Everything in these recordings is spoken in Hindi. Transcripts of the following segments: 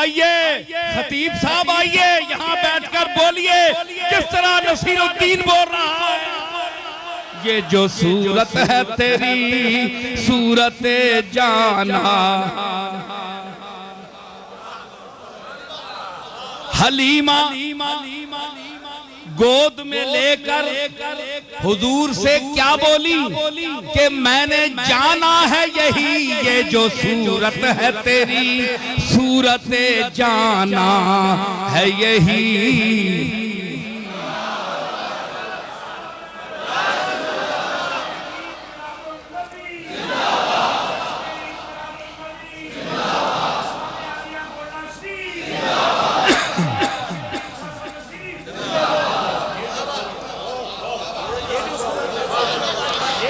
आइए खतीब साहब, आइए यहाँ बैठकर बोलिए किस तरह नसीरुद्दीन बोल रहा है। ये जो सूरत है तेरी सूरत जाना, हलीमा गोद में लेकर हुजूर से क्या बोली कि मैंने जाना है यही, ये जो सूरत है तेरी सूरत जाना है यही।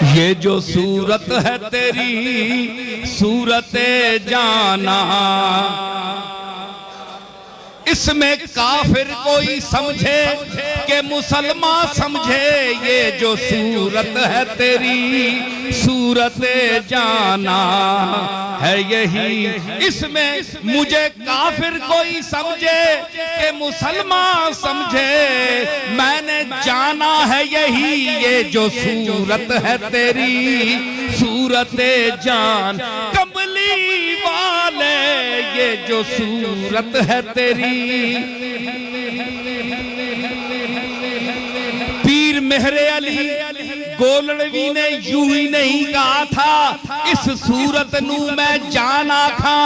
ये जो सूरत है तेरी सूरत जाना, इसमें काफिर कोई समझे कि मुसलमान समझे। ये जो सूरत है तेरी सूरत जाना है यही, इसमें मुझे काफिर कोई समझे कि मुसलमान समझे। मैंने जाना है यही, ये जो सूरत है तेरी सूरत जान। कमली वाले ये जो सूरत है तेरी, पीर मेहरे अली गोलड़वी ने यूं ही नहीं कहा था, इस सूरत नू मैं जाना खा,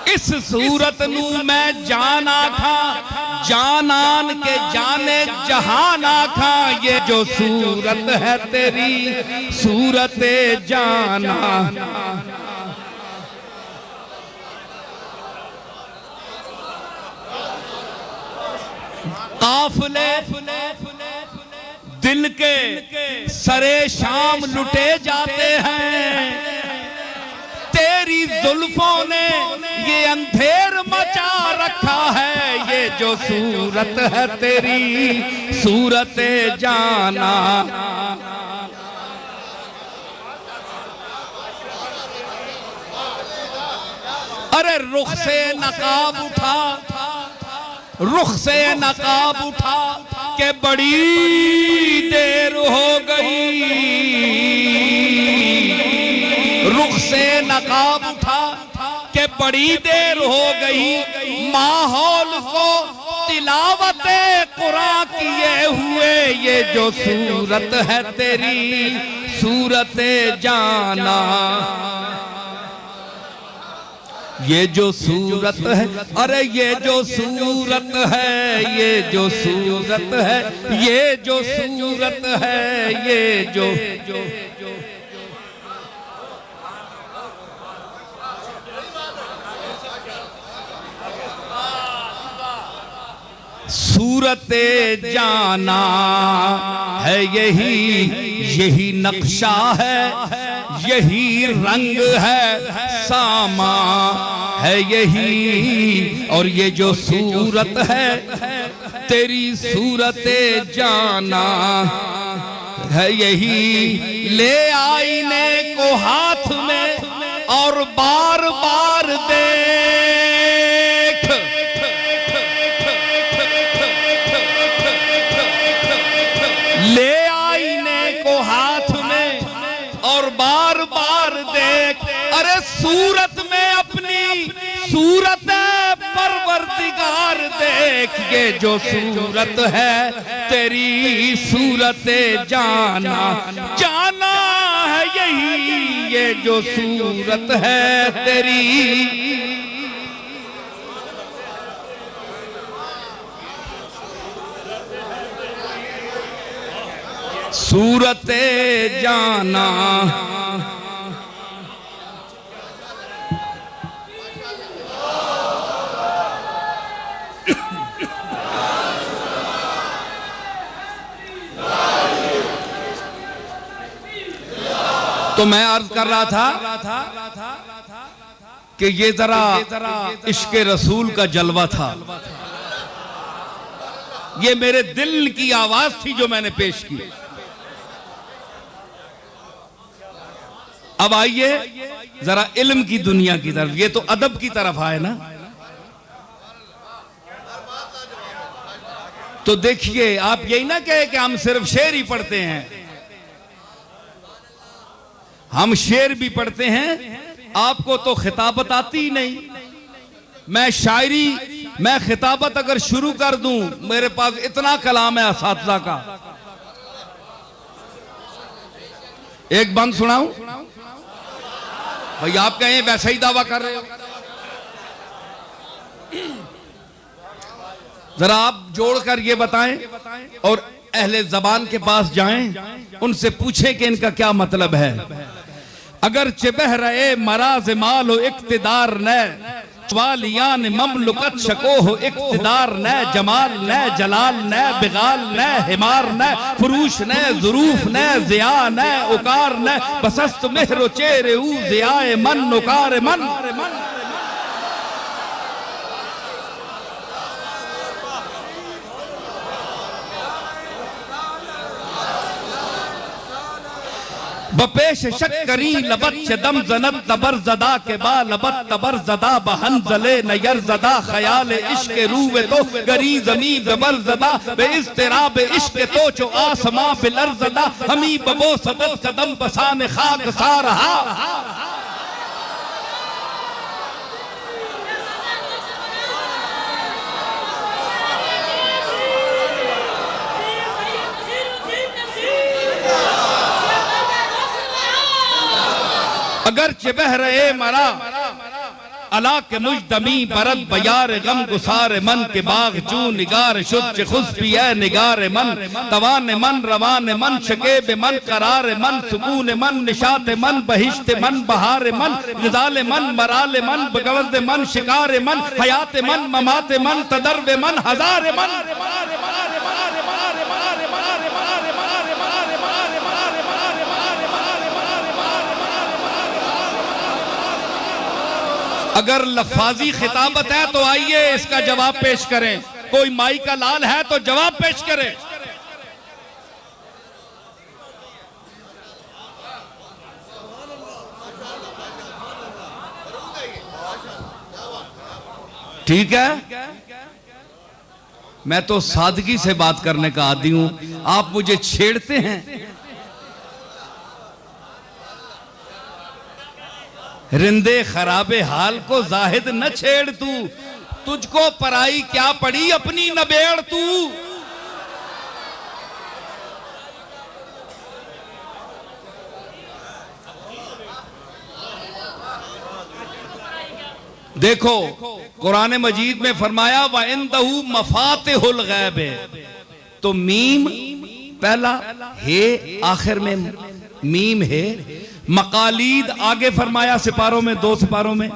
इस सूरत नू मैं जाना खा, जानान के जाने जहाना खा। ये जो सूरत है तेरी सूरत जाना, काफले दिल के सरे शाम लुटे जाते हैं, तेरी जुल्फों ने ये अंधेर मचा रखा है। ये जो सूरत है तेरी सूरत जाना, अरे रुख से नकाब उठा, रुख से नकाब उठा के बड़ी देर हो गई, रुख से नकाब उठा के बड़ी देर हो गई। माहौल को तिलावते कुरान किए हुए, ये जो सूरत है तेरी सूरत जाना, ये जो सूरत है, अरे ये जो सूरत है, ये जो सूरत है, ये जो सूरत है, ये जो सूरत जाना है यही, यही नक्शा है, यही रंग है, सामा है यही। और ये जो सूरत है तेरी सूरत जाना है यही। ले आईने को हाथ में और बार बार देख, ले आईने को हाथ में और बार बार देख। अरे सूरत में अपनी सूरत परवरदिगार देख, ये जो सूरत है तेरी सूरत जाना, जाना है यही। ये जो सूरत है तेरी सूरत जाना, तो मैं अर्ज कर रहा था कि ये जरा इश्क़ रसूल का जलवा था, ये मेरे दिल की आवाज थी जो मैंने पेश की। अब आइए जरा इल्म की दुनिया की तरफ, ये तो अदब की तरफ आए ना। तो देखिए, आप यही ना कहे कि हम सिर्फ शेर ही पढ़ते हैं, हम शेर भी पढ़ते हैं। आपको तो खिताबत आती ही नहीं। मैं शायरी, मैं खिताबत अगर शुरू कर दूं, मेरे पास इतना कलाम है असातिज़ा का। एक बंद सुनाऊं भाई? आप कहें वैसा ही दावा कर रहे हो। जरा आप जोड़कर ये बताएं और अहले जबान के पास जाएं, उनसे पूछें कि इनका क्या मतलब है। अगर चिबह रहे मराज मालो इक्तिदार न वालियान ममलुकत शको हो इक्तिदार न जमाल न जलाल न बिगाल न हिमार न फरूश न जुरूफ न जिया न उकार न बसस्त मेहरो चेरे ऊ जियाए मन उकार मन। बपेश शक्करी लबत चदम जनत तबर जदा के बा लबत तबर जदा बहन जले नयर जदा ख्याल इश्क रूवे तो गरी जमी बबर जदा बे इस्तिराब इश्क तो जो आसमां बिलर जदा हमी बबो सदत कदम बसान खाक सा रहा। अगर चिबह रहे मरा अला के मुजदमी बरद बयार गम गुसार मन के बाग चू निगार शुद्ध खुशबी है निगार मन तवान मन रवान मन शकेब मन करार मन सुकून मन निशात मन बहिश्त मन बहार मन निजाल मन मराल मन बगवद मन शिकार मन हयात मन ममात मन तदर्व मन हजार मन। अगर लफाजी खिताबत है तो आइए इसका जवाब पेश करें। कोई माई का लाल है तो जवाब पेश करें। ठीक है, मैं तो सादगी से बात करने का आदी हूं, आप मुझे छेड़ते हैं। रिंदे खराबे हाल को जाहिद न छेड़ तू, तुझको पराई क्या पड़ी अपनी नबेड़ तू। देखो कुरान मजीद में फरमाया व इंदहू मफातिहुल गैब, तो मीम पहला है, आखिर में मीम है। मकालीद आगे फरमाया सिपारों में, 2 सिपारों में,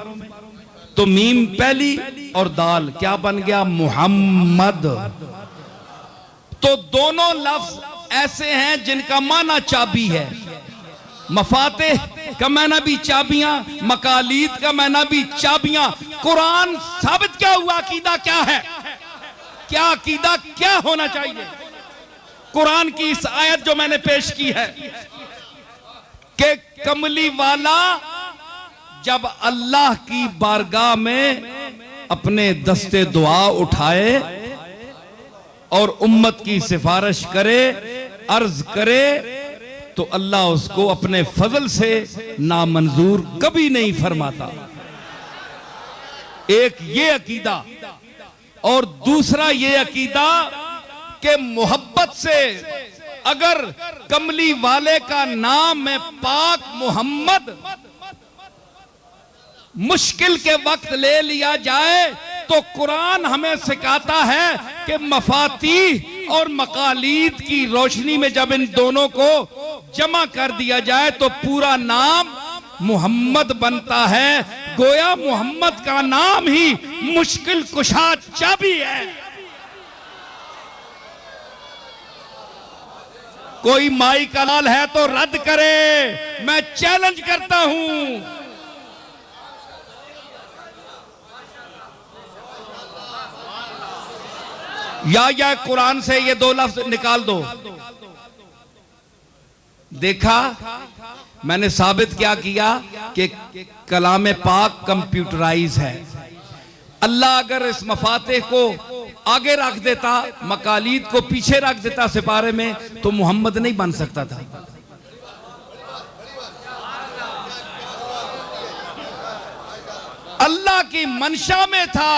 तो मीम पहली और दाल क्या बन गया? मुहम्मद। तो दोनों लफ्ज ऐसे हैं जिनका माना चाबी है। मफाते का माना भी चाबियां, मकालीद का माना भी चाबियां। कुरान साबित क्या हुआ? अकीदा क्या है? क्या अकीदा क्या होना चाहिए? कुरान की इस आयत जो मैंने पेश की है कि कमली वाला जब अल्लाह की बारगाह में अपने दस्ते दुआ उठाए और उम्मत की सिफारिश करे, अर्ज करे, तो अल्लाह उसको अपने फजल से नामंजूर कभी नहीं फरमाता। एक ये अकीदा, और दूसरा ये अकीदा कि मोहब्बत से अगर कमली वाले का नाम है पाक मोहम्मद, मुश्किल के वक्त ले लिया जाए तो कुरान हमें सिखाता है कि मफाती और मकालीद की रोशनी में जब इन दोनों को जमा कर दिया जाए तो पूरा नाम मोहम्मद बनता है। गोया मोहम्मद का नाम ही मुश्किल कुशा चाबी है। कोई माई का लाल है तो रद्द करे, मैं चैलेंज करता हूं। या कुरान से ये 2 लफ्ज निकाल दो। देखा, मैंने साबित क्या किया कि कलाम पाक कंप्यूटराइज है। अल्लाह अगर इस मफाते को आगे रख देता, मकालीद को पीछे रख देता सिपारे में, तो मोहम्मद नहीं बन सकता था। अल्लाह की मंशा में था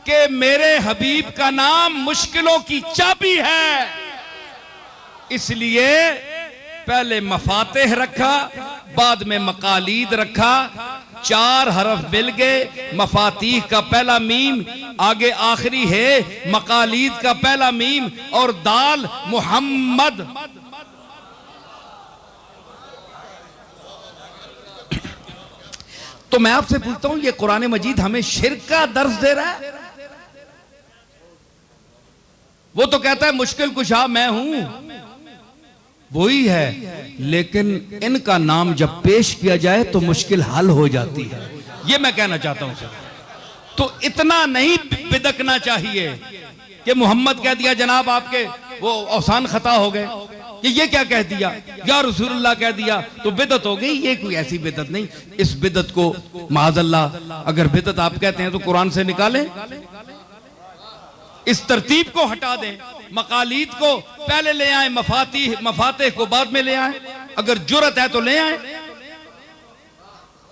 कि मेरे हबीब का नाम मुश्किलों की चाबी है, इसलिए पहले मफातेह रखा, बाद में मकालीद रखा। 4 हरफ मिल गए। मफातीह का पहला मीम, आगे आखिरी है मकालीद का पहला मीम, और दाल मुहम्मद। तो मैं आपसे पूछता हूं, ये कुरान मजीद हमें शिर्क का दर्ज दे रहा है? वो तो कहता है मुश्किल कुशा मैं हूं, वही है, लेकिन इनका नाम जब पेश किया जाए तो मुश्किल हल हो जाती है। ये मैं कहना चाहता हूं सर। तो इतना नहीं बिदकना चाहिए कि मोहम्मद कह दिया जनाब आपके वो औसान खता हो गए, ये क्या कह दिया, या रसूलुल्लाह कह दिया तो बिदत हो गई। ये कोई ऐसी बिदत नहीं। इस बिदत को माज़अल्लाह, अगर बिदत आप कहते हैं तो कुरान से निकालें, इस तरतीब को हटा दें, मकालीद को पहले ले आए, मफाते को बाद में ले आए। अगर जुर्रत है तो ले आए।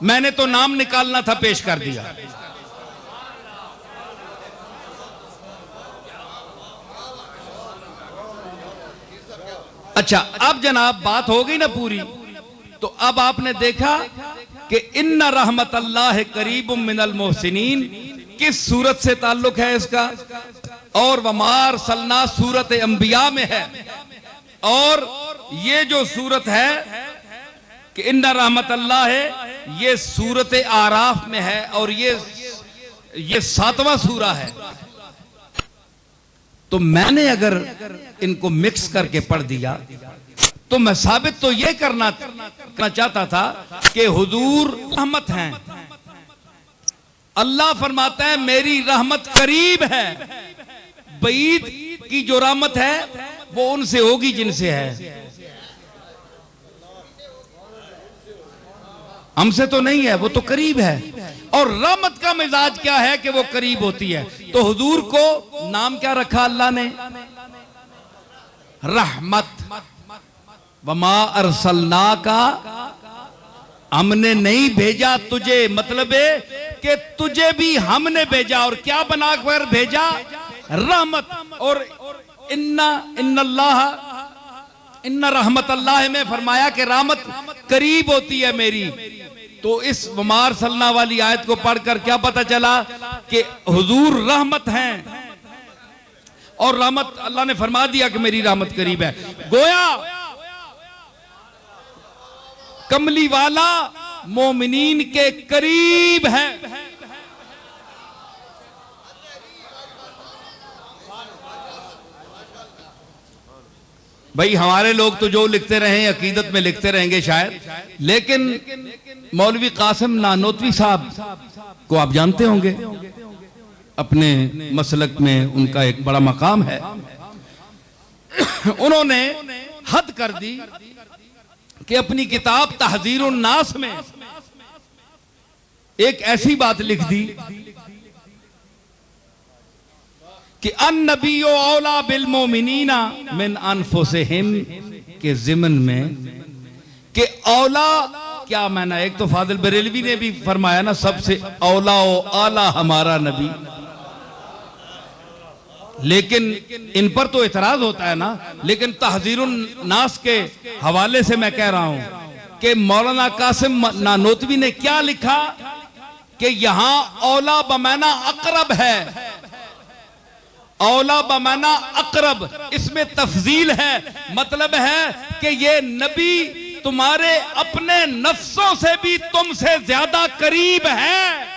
मैंने तो नाम निकालना था, पेश कर दिया। अच्छा, अब जनाब बात हो गई ना पूरी, तो अब आपने देखा कि इन्ना रहमत अल्लाह करीबुम मिनल मोहसिनीन किस सूरत से ताल्लुक है इसका, और वमार सलना सूरत अंबिया में है। और ये जो सूरत है कि इन्ना रहमत अल्लाह है, ये सूरत आराफ में है, और ये 7वां सूरा है। तो मैंने अगर इनको मिक्स करके पढ़ दिया तो मैं साबित तो ये करना चाहता था कि हुजूर रहमत हैं। अल्लाह फरमाता है मेरी रहमत करीब है। बईद की जो रहमत है वो उनसे होगी जिनसे है, हमसे तो नहीं है, वो तो करीब है। और रहमत का मिजाज क्या है कि वो करीब होती है। तो हुजूर को नाम क्या रखा अल्लाह ने? रहमत। वमा अरसलना का, हमने नहीं भेजा तुझे, मतलब है कि तुझे भी हमने भेजा, और क्या बनाकर भेजा? रहमत। और इन्ना रहमत अल्लाह में फरमाया कि रहमत करीब होती है मेरी। तो इस वमार सलना वाली आयत को पढ़कर क्या पता चला कि हुजूर रहमत हैं, और रहमत अल्लाह ने फरमा दिया कि मेरी रहमत करीब है। गोया कमली वाला मोमिनीन के करीब है। भाई हमारे लोग तो जो लिखते रहे अकीदत में लिखते रहेंगे शायद, लेकिन मौलवी कासिम नानोतवी साहब को आप जानते होंगे, अपने मसलक में उनका एक बड़ा मकाम है। उन्होंने हद कर दी कि अपनी किताब तहजीरुन नास में एक ऐसी बात लिख दी कि अन नबी औला बिल मोमिनीना मिन अनफुसिहिम के ज़िमन में कि औला क्या माना। एक तो फादिल बरेलवी ने भी फरमाया ना, सबसे औला ओ आला हमारा नबी, लेकिन इन पर तो इतराज होता है ना। लेकिन तहजीरुन नास के हवाले से मैं कह रहा हूं कि मौलाना कासिम नानोतवी ने क्या लिखा कि यहां औला बमाना अकरब है, औला बमाना अकरब, इसमें तफजील है। मतलब है कि ये नबी तुम्हारे अपने नफ्सों से भी तुमसे ज्यादा करीब है।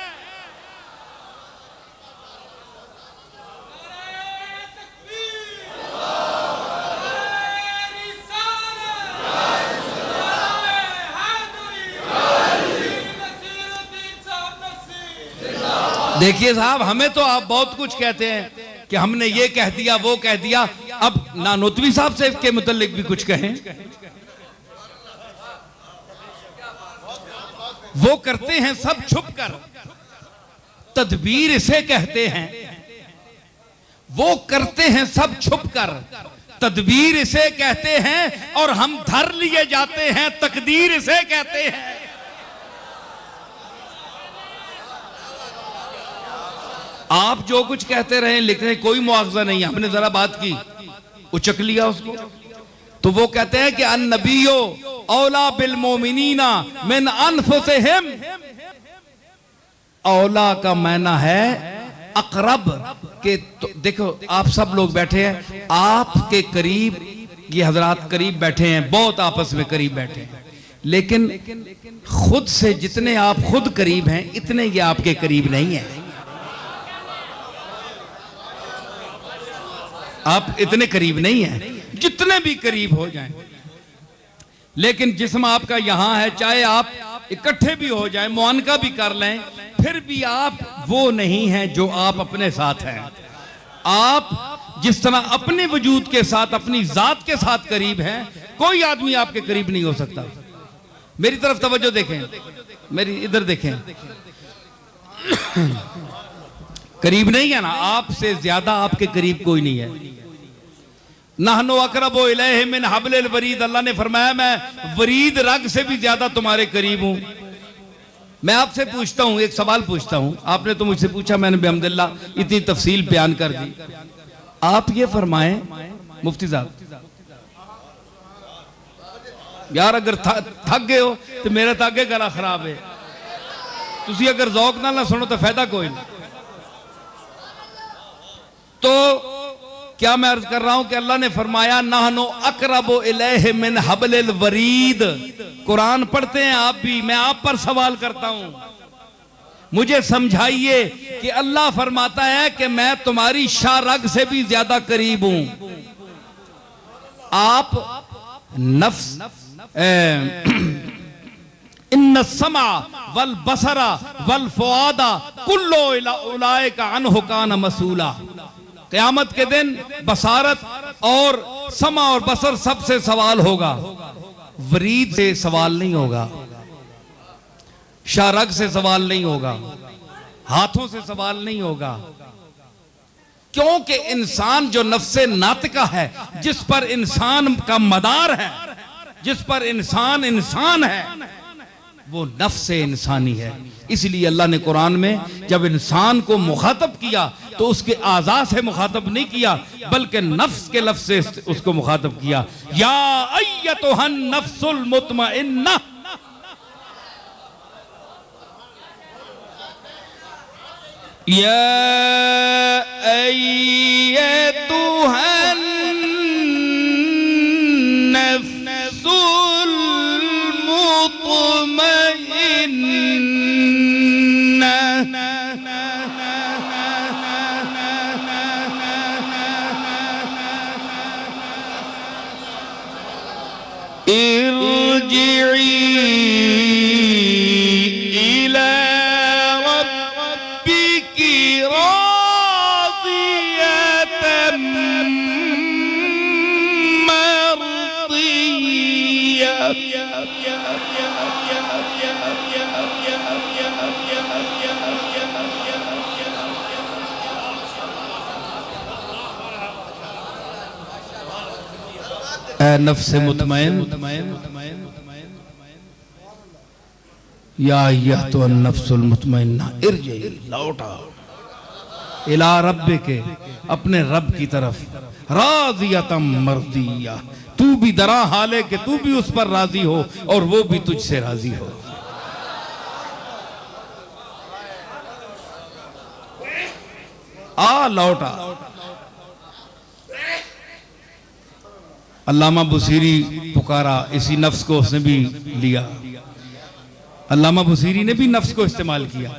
देखिए साहब, हमें तो आप बहुत कुछ कहते हैं कि हमने ये कह दिया वो कह दिया। अब नानोतवी साहब से के मुतालिक भी कुछ कहें। वो करते हैं सब छुप कर, तदबीर इसे कहते हैं। वो करते हैं सब छुप कर, तदबीर इसे कहते हैं, और हम धर लिए जाते हैं, तकदीर इसे कहते हैं। आप जो कुछ कहते रहे लिख रहे, कोई मुआवजा नहीं, हमने जरा बात की, उचक लिया उसको। तो वो कहते हैं कि अन्नबियो औला बिल मोमिनीना मिन अनफुसिहिम। औला का माना है अकरब के। तो देखो आप सब लोग बैठे हैं, आपके करीब ये हजरात करीब बैठे हैं, बहुत आपस में करीब बैठे हैं, लेकिन खुद से जितने आप खुद करीब हैं इतने ये आपके करीब नहीं है। आप इतने करीब नहीं हैं, जितने भी करीब हो जाएं। लेकिन जिस्म आपका यहां है, चाहे आप इकट्ठे भी हो जाएं, मुआनका भी कर लें, फिर भी आप वो नहीं हैं जो आप अपने साथ हैं। आप जिस तरह अपने वजूद के साथ, अपनी जात के साथ करीब हैं, कोई आदमी आपके करीब नहीं हो सकता। मेरी तरफ तवज्जो देखें, मेरी इधर देखें, करीब नहीं है ना, आपसे ज्यादा आपके करीब कोई नहीं है। नहनो अकरबो इलैहि मिन हब्लिल वरीद, अल्लाह ने फरमाया मैं वरीद रग से भी ज्यादा तुम्हारे करीब हूं। मैं आपसे पूछता हूं, एक सवाल पूछता हूं, आपने तो मुझसे पूछा, मैंने बिहम्दिल्लाह इतनी तफसील बयान कर दी। आप ये फरमाएं मुफ्ती साहब, यार अगर थक गए हो तो मेरा तो आगे गला खराब है, तुसी अगर जौक ना सुनो तो फायदा कोई नहीं। तो क्या मैं अर्ज कर रहा हूं कि अल्लाह ने फरमाया नहनो अकरबो इलैहि मिन हब्लिल वरीद। कुरान पढ़ते हैं आप भी, मैं आप पर सवाल करता हूं, मुझे समझाइए कि अल्लाह फरमाता है कि मैं तुम्हारी शारग से भी ज्यादा करीब हूं। आप नफ्स इन्न समा वल बसरा वल फुआदा कुल्लो उलाइका अन्हु कान मसूला। क़यामत के दिन बसारत और समा और बसर सबसे सवाल होगा, वरीद से सवाल नहीं होगा, शारग से सवाल नहीं होगा, हाथों से सवाल नहीं होगा। क्योंकि इंसान जो नफ्से नातिका है, जिस पर इंसान का मदार है, जिस पर इंसान इंसान है, वो नफ्से इंसानी है। इसलिए अल्लाह ने कुरान में जब इंसान को मुखातब किया तो उसके आज़ा से मुखातब नहीं किया, बल्कि नफ्स के लफ्ज़ से उसको मुखातब किया। या अय्यतुहन नफ्सुल मुतमइन्ना, या अय्यतुहन नफ्सुल मुतमइन्ना इरजिई इला रब्बिकी रादियतम मर्दिया। नफ्स मुतमइन या तो नफ्सुल मुतमइन्ना इरजी, लौटा इला रब्बे के, अपने रब की तरफ, राज़ियतम मर्दिया, तू भी दरा हाले कि तू भी उस पर राजी हो और वो भी तुझसे राजी हो। आ लौटा। अल्लामा बुसीरी पुकारा, इसी नफ्स को उसने भी लिया। अल्लामा बुसीरी ने भी नफ्स को इस्तेमाल किया,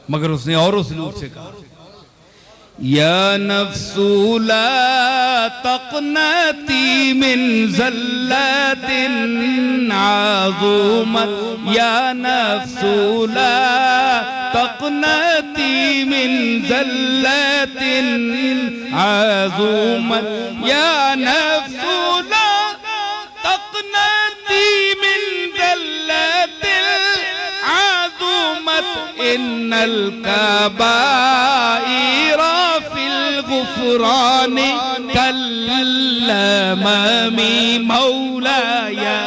मगर उसने और उसलूब से कहा, या नफ्सु ला तक़नती मिन ज़ल्लतिन आज़ुमत, या नफ्सु ला तक़नती मिन ज़ल्लतिन आज़ुमत, या नफ्सु ला तक़नती मिन ज़ल्लतिन इन्नल कबाइरा फिल गुफरानी कल्लममी मौलाया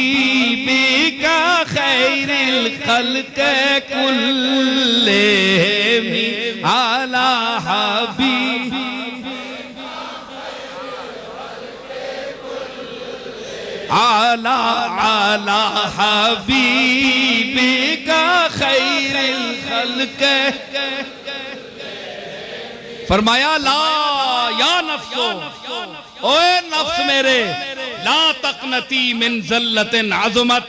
हबीबिका खैरिल खल्क कुल्लेहिम आला हबीबिका खैरिल खल्क। फरमाया ला या नफ्सो, ओए नफ्स मेरे, ला तकनती मिन ज़ल्लतिन अज़मत,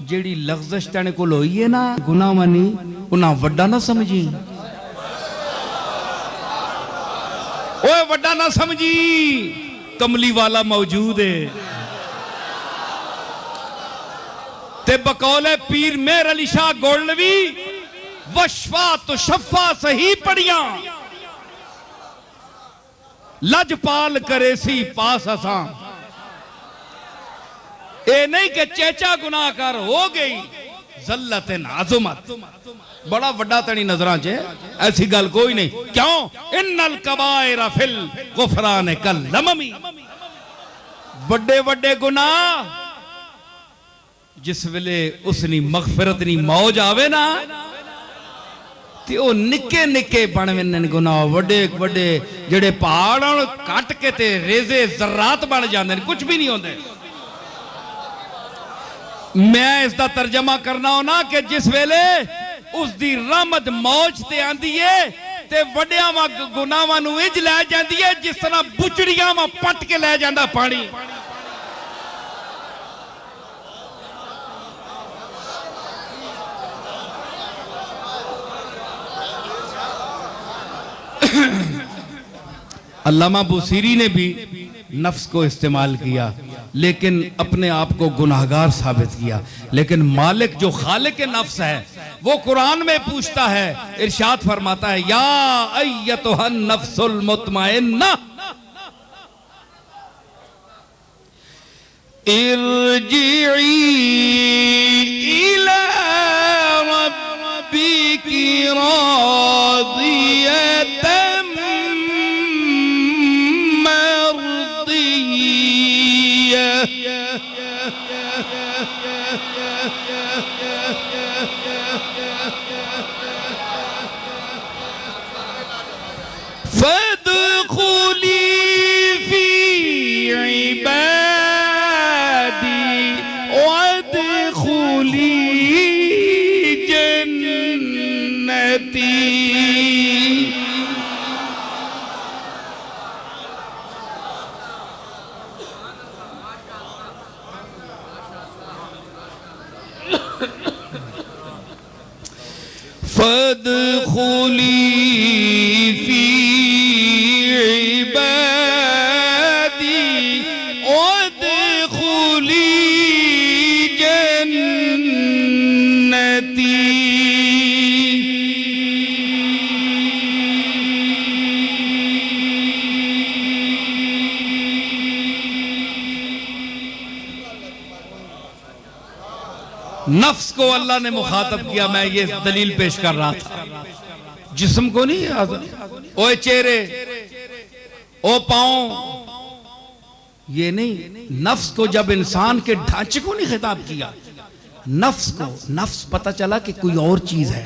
जेड़ी लग़ज़श तेरे कोल होई है ना गुनाह मनी, उन्हां वड्डा ना समझी। ओए वड्डा ना समझी, कमली वाला मौजूद है। ते बकौले पीर मेहर अली शाह गोल्डवी वशफा तो शफा सही पढ़िया, लजपाल करे सी पास असां। ए नहीं कि चेचा गुनाहगार हो गई, ज़ल्लतिन अज़मत, बड़ा वड्डा तनी नजरां च, ऐसी गल कोई नहीं। क्यों? इन्नल कबाइरा फिल गुफरान कल्लममी, बड़े बड़े गुनाह जिस वेले उसनी मगफिरत नी मौज आवे ना, ते ओ निके निके बन वेंदे गुनाह, वड्डे वड्डे जेड़े पहाड़ कट के ते रेजे जर्रात बन जांदे, कुछ भी नहीं होंदे। मैं इसका तर्जमा करना हो ना कि जिस वेले उसकी रहमत मौज ते आंदी है ते वड्डियां वा गुनाहां नूं इंज लै जांदी है जिस तरह बुचड़ियां वा पट के लै जांदा पानी। अल्लामा बुसीरी ने भी नफ्स को इस्तेमाल किया, लेकिन अपने आप को गुनाहगार साबित किया। लेकिन मालिक जो खालिक नफ्स है वो कुरान में पूछता है, इरशाद फरमाता है, या अय्यतुहन नफ्सुल मुतमइन्ना इरजिई इला रब्बिकी रादियतन फदखुली फी इबादी वदखुली जन्नती। फदखुली फी इबादी वदखुली जन्नती। नफ्स को अल्लाह ने मुखातब किया। मैं ये दलील पेश कर रहा था, जिस्म को नहीं, ओ चेहरे, ओ पाँव, ये नहीं, नफ्स को। जब इंसान के ढांचे को नहीं खिताब किया, नफ्स को। नफ्स पता चला कि कोई और चीज है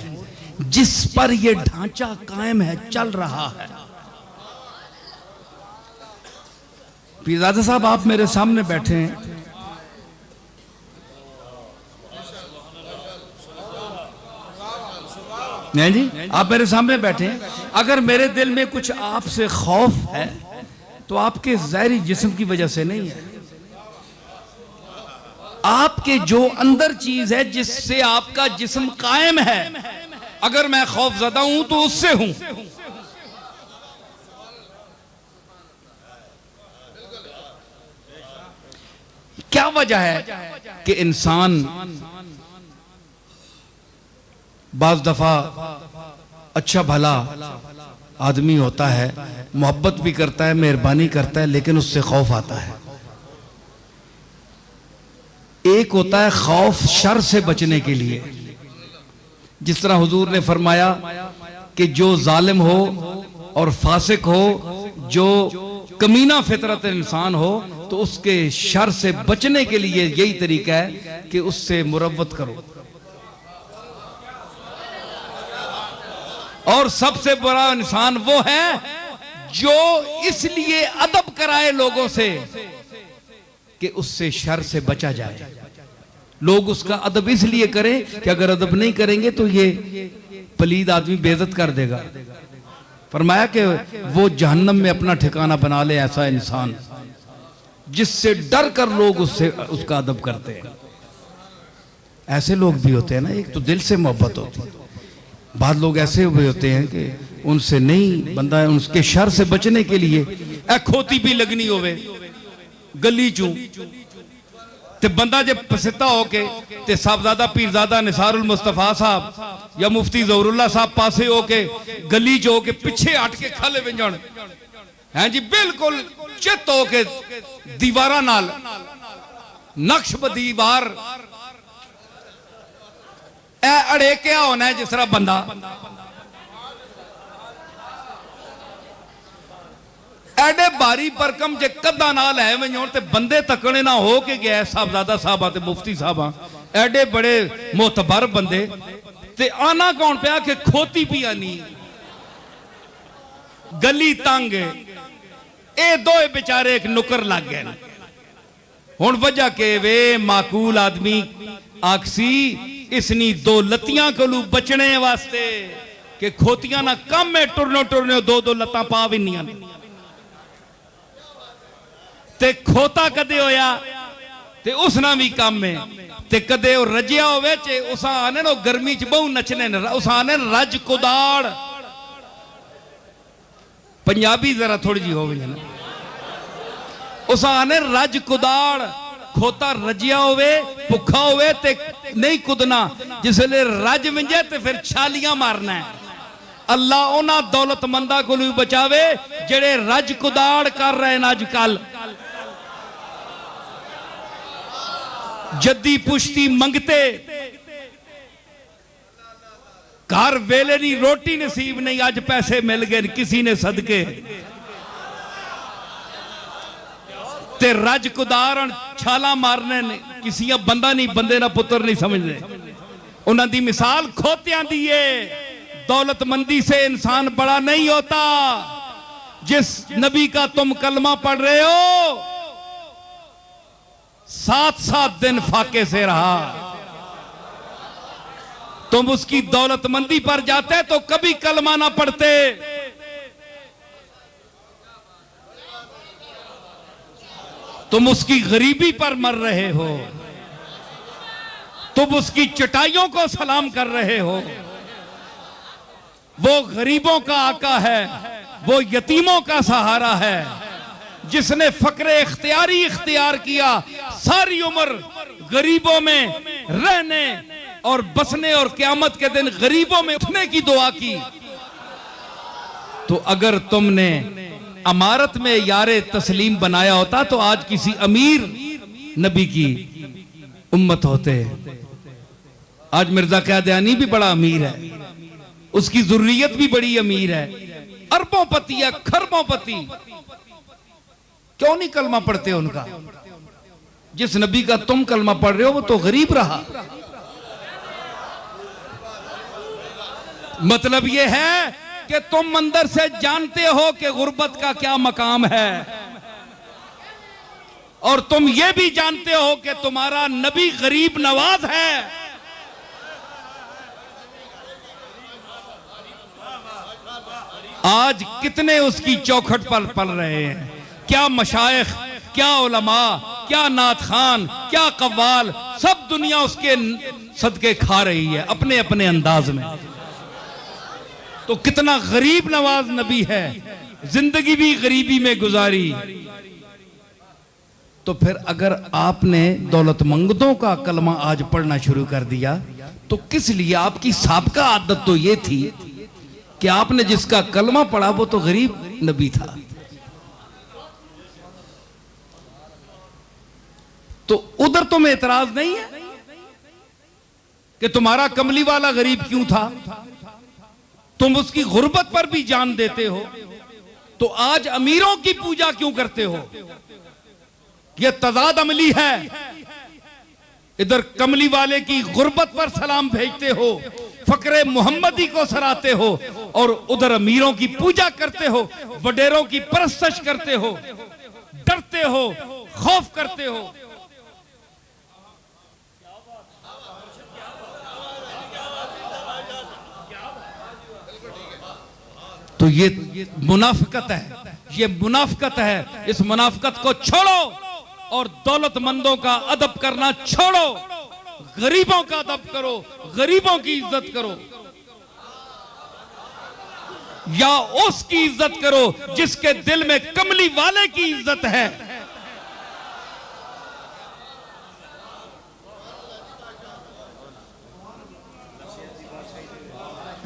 जिस पर ये ढांचा कायम है, चल रहा है। पीरजादा साहब आप मेरे सामने बैठे हैं, नहीं जी, आप मेरे सामने बैठे हैं। अगर मेरे दिल में कुछ आपसे खौफ है तो आपके ज़ाहिरी जिस्म की वजह से नहीं है। आपके जो अंदर चीज है जिससे आपका जिस्म कायम है, अगर मैं खौफजदा हूं तो उससे हूं। क्या वजह है कि इंसान बाज दफा अच्छा भला आदमी होता है, मोहब्बत भी करता है, मेहरबानी करता है, लेकिन उससे खौफ आता है। एक होता है खौफ शर से बचने के लिए, जिस तरह हुजूर ने फरमाया कि जो जालिम हो और फासिक हो, जो कमीना फितरत इंसान हो, तो उसके शर से बचने के लिए यही तरीका है कि उससे मुरव्वत करो। और सबसे बड़ा इंसान वो है जो इसलिए अदब कराए लोगों से कि उससे शर से बचा जाए। लोग उसका अदब इसलिए करें कि अगर अदब नहीं करेंगे तो ये पलीद आदमी बेइज्जत कर देगा। फरमाया कि वो जहन्नम में अपना ठिकाना बना ले ऐसा इंसान जिससे डर कर लोग उससे उसका अदब करते हैं। ऐसे लोग भी होते हैं ना, एक तो दिल से मोहब्बत होती है, बाद लोग ऐसे भी होते हैं कि उनसे नहीं बंदा, उनके शर से बचने के लिए खोती भी लगनी होवे गली चू ते बंदा जे पसिता होके ते साहबजादा पीरजादा निसारुल मुस्तफा साहब या मुफ्ती ज़हरुल्लाह साहब पासे होके गली च होके पीछे हट के खले वंजण हैं जी, बिल्कुल चित होके दीवारा नाल नक्श बदीवार अड़े क्या होना है। जिस तरह बंदा एडे बारी परकम जे कदा नाल है वंजोण ते बंदे तकने ना हो के गया साहबजादा साहबा ते मुफ्ती साहबा एडे बड़े मोतबर बंदे ते आना कौन पिया कि खोती पिया नी गली तंग ए दो बेचारे एक नुकर लग गए। हुण वजह के वे माकूल आदमी आखसी इसनी दो लत्तियां कोलू बचने वास्ते कि खोतियां ना कम है टुरनो टुरने दो दो लत्तां पा भी नहीं ते खोता कदे होया ते उसना भी कम है ते कदे वो रजिया होवे चे उस आने नो गर्मी च बहु नचने उस आने रज कुदाड़ पंजाबी जरा थोड़ी जी हो गई उस आने रज कुदाड़ खोता रजिया होवे भुखा होवे ते नहीं कुदना जिसले रज विंजे ते फिर छालियां मारना है। अल्लाह उन्हां दौलतमंदा को भी बचावे जेड़े रज कुदाड़ कर रहे हैं अजकल, जद्दी पुश्ती मंगते घर वेले नहीं रोटी नसीब नहीं, अज पैसे मिल गए किसी ने सदके ते रज कुदार छाला मारने ने किसी बंदा नहीं बंदे ना पुत्र नहीं समझते। उन्हां दी मिसाल खोतियां दी है। दौलतमंदी से इंसान बड़ा नहीं होता। जिस नबी का तुम कलमा पढ़ रहे हो 7-7 दिन फाके से रहा, तुम उसकी दौलतमंदी पर जाते तो कभी कलमा ना पढ़ते। तुम उसकी गरीबी पर मर रहे हो, तुम उसकी चटाइयों को सलाम कर रहे हो। वो गरीबों का आका है, वो यतीमों का सहारा है, जिसने फक्रे इख्तियारी इख्तियार किया, सारी उम्र गरीबों में रहने और बसने और क़यामत के दिन गरीबों में उठने की दुआ की। तो अगर तुमने अमारत में यारे तस्लीम बनाया होता तो आज किसी अमीर नबी की उम्मत होते। आज मिर्जा क़यादयानी भी बड़ा अमीर है, उसकी ज़ुर्रियत भी बड़ी अमीर है, अरबों पति है, खरबों पति। क्यों नहीं कलमा पढ़ते उनका? जिस नबी का तुम कलमा पढ़ रहे हो वो तो गरीब रहा। मतलब ये है कि तुम अंदर से जानते हो कि गुर्बत का क्या मकाम है, और तुम ये भी जानते हो कि तुम्हारा नबी गरीब नवाज है। आज कितने उसकी चौखट पर पल रहे हैं, क्या मशाइख, क्या उलमा, क्या नात खान, क्या कव्वाल, सब दुनिया उसके सदके खा रही है अपने अपने अंदाज में। तो कितना गरीब नवाज नबी है, जिंदगी भी गरीबी में गुजारी। तो फिर अगर आपने दौलतमंदों का कलमा आज पढ़ना शुरू कर दिया तो किस लिए? आपकी साबका आदत तो ये थी कि आपने जिसका कलमा पढ़ा वो तो गरीब नबी था। तो उधर तुम्हें एतराज नहीं है कि तुम्हारा कमली वाला गरीब क्यों था? तुम उसकी गुर्बत पर भी जान देते हो, तो आज अमीरों की पूजा क्यों करते हो? यह तजाद अमली है। इधर कमली वाले की गुर्बत पर सलाम भेजते हो, फकरे मोहम्मदी को सराहते हो, और उधर अमीरों की पूजा करते हो, वडेरों की परस्तश करते हो, डरते हो, खौफ करते हो। तो ये मुनाफिकत है, ये मुनाफिकत है। इस मुनाफिकत को छोड़ो और दौलतमंदों का अदब करना छोड़ो, गरीबों का अदब करो, गरीबों की इज्जत करो, या उसकी इज्जत करो जिसके दिल में कमली वाले की इज्जत है।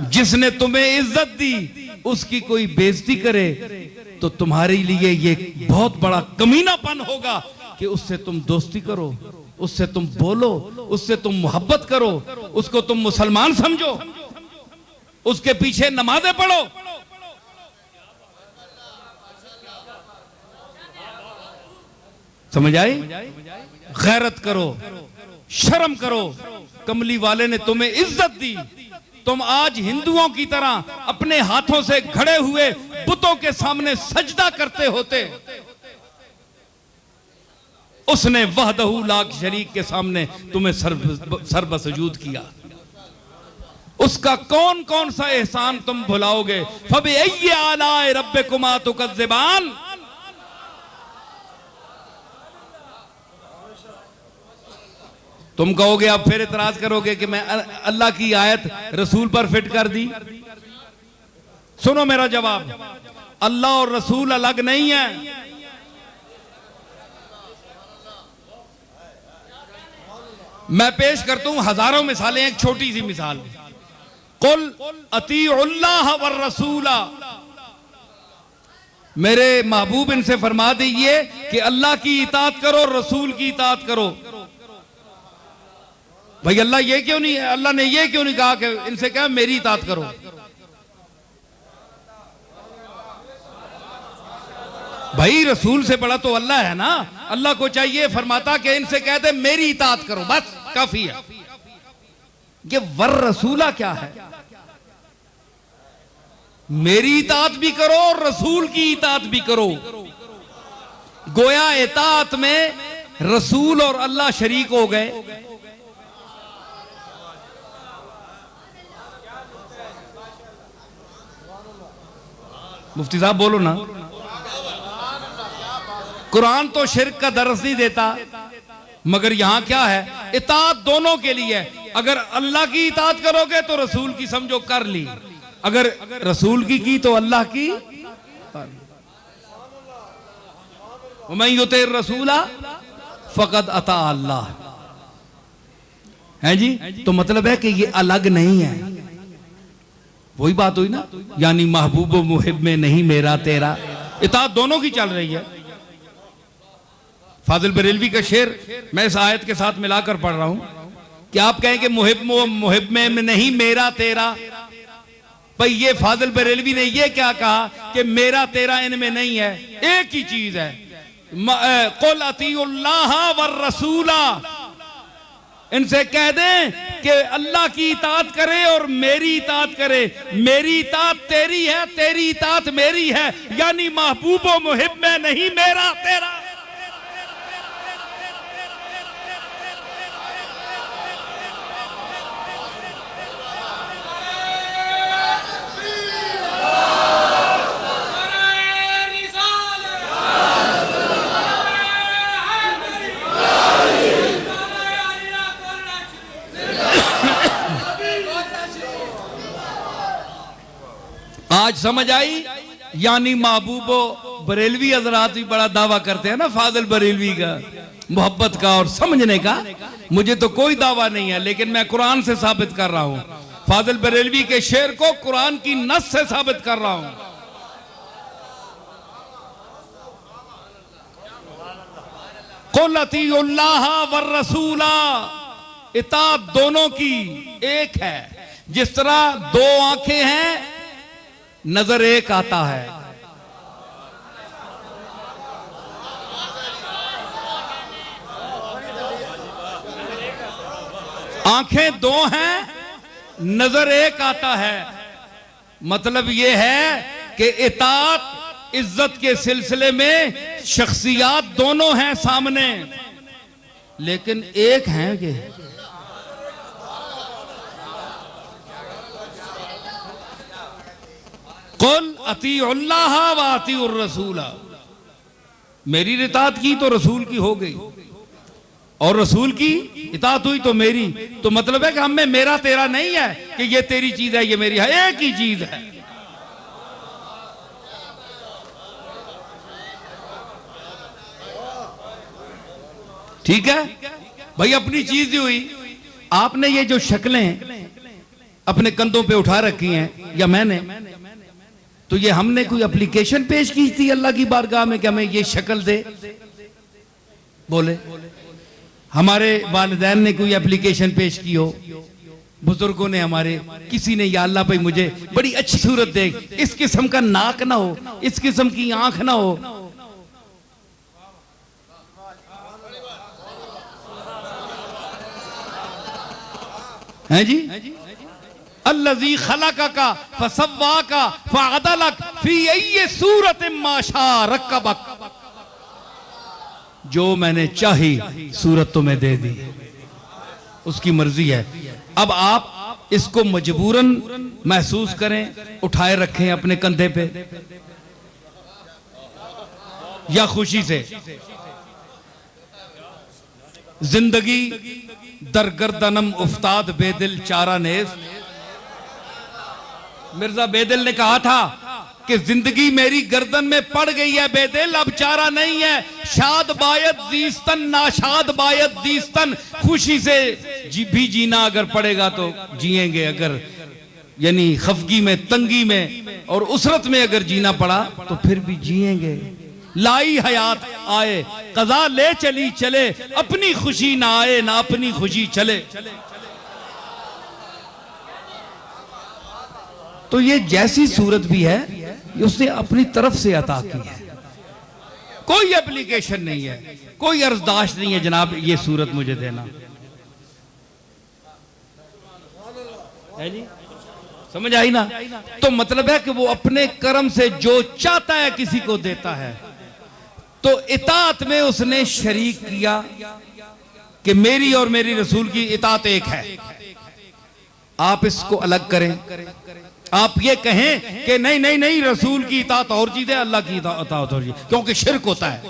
जिसने तुम्हें इज्जत दी उसकी कोई बेइज्जती करे तो तुम्हारे लिए ये बहुत बड़ा कमीनापन होगा कि उससे तुम दोस्ती करो, उससे तुम बोलो, उससे तुम मोहब्बत करो, उसको तुम मुसलमान समझो, उसके पीछे नमाजें पढ़ो। समझ आई? गैरत करो, शर्म करो। कमली वाले ने तुम्हें इज्जत दी, तुम आज हिंदुओं की तरह अपने हाथों से घड़े हुए बुतों के सामने सजदा करते होते। उसने वहदहू लाख शरीक के सामने तुम्हें सर्वसजूद किया। उसका कौन कौन सा एहसान तुम भुलाओगे? फबिअय्यि आलाए रब्बिकुमा तुकज़्ज़िबान। तुम कहोगे, अब फिर इतराज करोगे कि मैं अल्लाह की आयत रसूल पर फिट कर दी। सुनो मेरा जवाब, अल्लाह और रसूल अलग नहीं है। मैं पेश करता हूं हजारों मिसालें, एक छोटी सी मिसाल। कुल अतीउल्लाह वर रसूला, मेरे महबूब इनसे फरमा दीजिए कि अल्लाह की इताअत करो, रसूल की इताअत करो। भाई अल्लाह ये क्यों नहीं, अल्लाह ने ये क्यों नहीं कहा कि इनसे कहा मेरी इताअत करो? भाई रसूल से बड़ा तो अल्लाह है ना। अल्लाह को चाहिए फरमाता कि इनसे कहते मेरी इताअत करो, बस काफी है। ये वर रसूला क्या है? मेरी इताअत भी करो और रसूल की इताअत भी करो। गोया इताअत में रसूल और अल्लाह शरीक हो गए। मुफ्ती साहब बोलो ना। कुरान तो शिर्क का दर्स नहीं देता, मगर यहां क्या है? इताअत दोनों के लिए है। अगर अल्लाह की इताअत करोगे तो रसूल की समझो कर ली, अगर रसूल की तो अल्लाह की। वमन युति रसूला फकद अता अल्लाह। है जी? तो मतलब है कि ये अलग नहीं है। वही बात हुई ना, यानी महबूब व मुहिब में नहीं मेरा तेरा। इताअत दोनों की चल रही है। फाजिल बरेलवी का शेर मैं इस आयत के साथ मिलाकर पढ़ रहा हूं कि आप कहें कि मुहिब में नहीं मेरा तेरा। भाई ये फाजिल बरेलवी ने ये क्या कहा कि मेरा तेरा इनमें नहीं है, एक ही चीज है। कुल अतीउल्लाह वर रसूला, इनसे कह दें कि अल्लाह की इताअत करे और मेरी इताअत करे। मेरी इताअत तेरी है, तेरी इताअत मेरी है, यानी महबूब व मुहिब में नहीं मेरा तेरा। आज समझ आई। यानी महबूबो बरेलवी हजरात भी बड़ा दावा करते हैं ना फाजिल बरेलवी का, मोहब्बत का और समझने का। मुझे तो कोई दावा नहीं है, लेकिन मैं कुरान से साबित कर रहा हूं। फाजिल बरेलवी के शेर को कुरान की नस से साबित कर रहा हूं। कुल अतीउल्लाह वर रसूला, इताअत दोनों की एक है। जिस तरह दो आंखें हैं, नजर एक आता है। आंखें दो हैं, नजर एक आता है। मतलब यह है कि इताअत इज्जत के सिलसिले में शख्सियात दोनों हैं सामने, लेकिन एक हैं कि कुल अतीउल्लाह व अतीउर रसूला, मेरी इताअत की तो रसूल की हो गई, और रसूल की इताअत हुई तो मेरी। तो मतलब है कि हम में मेरा तेरा नहीं है कि ये तेरी चीज है ये मेरी है, एक ही चीज है। ठीक है भाई, अपनी चीज हुई। आपने ये जो शक्लें अपने कंधों पे उठा रखी हैं या मैंने, तो ये हमने कोई एप्लीकेशन पेश की थी अल्लाह की बारगाह में कि हमें ये शक्ल दे? बोले हमारे वालिदैन ने कोई एप्लीकेशन पेश की हो, बुजुर्गों ने हमारे, किसी ने, या अल्लाह भाई मुझे बड़ी अच्छी सूरत दे, इस किस्म का नाक ना हो, इस किस्म की आंख ना हो। हैं जी? अल्लज़ी खलक़का फसव्वाका फ़अदलक फ़ी अय्यि सूरतिन मा शाअ रक्कबक, जो मैंने चाही सूरत तुम्हें दे दी, उसकी मर्जी है। अब आप इसको मजबूरन महसूस करें, उठाए रखें अपने कंधे पे, या खुशी से। जिंदगी दरगर्दनम उफ्ताद बेदिल चारा नेस, मिर्जा बेदिल ने कहा था कि जिंदगी मेरी गर्दन में पड़ गई है बेदिल, अब चारा नहीं है। शाद बायत दीस्तन नाशाद बायत दीस्तन, खुशी से भी जीना अगर पड़ेगा तो जिएंगे, अगर यानी खफगी में, तंगी में और उसरत में अगर जीना पड़ा तो फिर भी जिएंगे। लाई हयात आए कज़ा ले चली चले, अपनी खुशी ना आए ना अपनी खुशी चले। तो ये जैसी सूरत भी है उसने अपनी तरफ से अता की है, कोई एप्लीकेशन नहीं है, कोई अर्जदाश्त नहीं है जनाब ये सूरत मुझे देना है जी। समझ आई ना? तो मतलब है कि वो अपने कर्म से जो चाहता है किसी को देता है। तो इताअत में उसने शरीक किया कि मेरी और मेरी रसूल की इताअत एक है। आप इसको अलग करें, आप ये कहें कि नहीं नहीं नहीं रसूल की इताअत और चीज है, अल्लाह की इताअत और चीज, क्योंकि शिर्क होता है।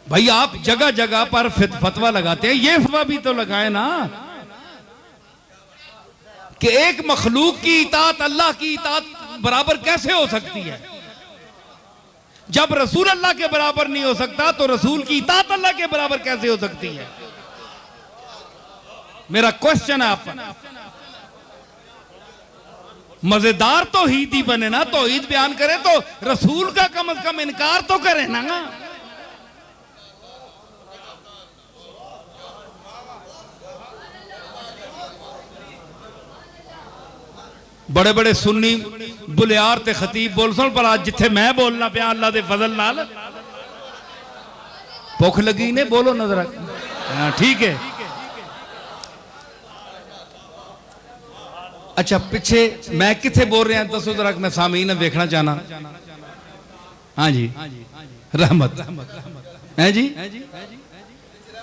भाई आप जगह जगह पर फतवा लगाते हैं, ये फतवा भी तो लगाए ना कि एक मखलूक की इताअत अल्लाह की इताअत बराबर कैसे हो सकती है? जब रसूल अल्लाह के बराबर नहीं हो सकता तो रसूल की इताअत अल्लाह के बराबर कैसे हो सकती है? मेरा क्वेश्चन है आप पर। मजेदार तो ईद ही बने ना, तो ईद बयान करे तो रसूल का कम से कम इनकार तो करे ना। बड़े बड़े सुन्नी बुलियार ते खतीब बोल सुन, पर आज जिथे मैं बोलना पिया अल्लाह दे फजल नाल, भुख लगी ने बोलो नजर। हाँ ठीक है। अच्छा पिछे मैं किथे बोल रहा दसो जरा, मैं सामीन देखना चाहना। हाँ जी रहमत है जी।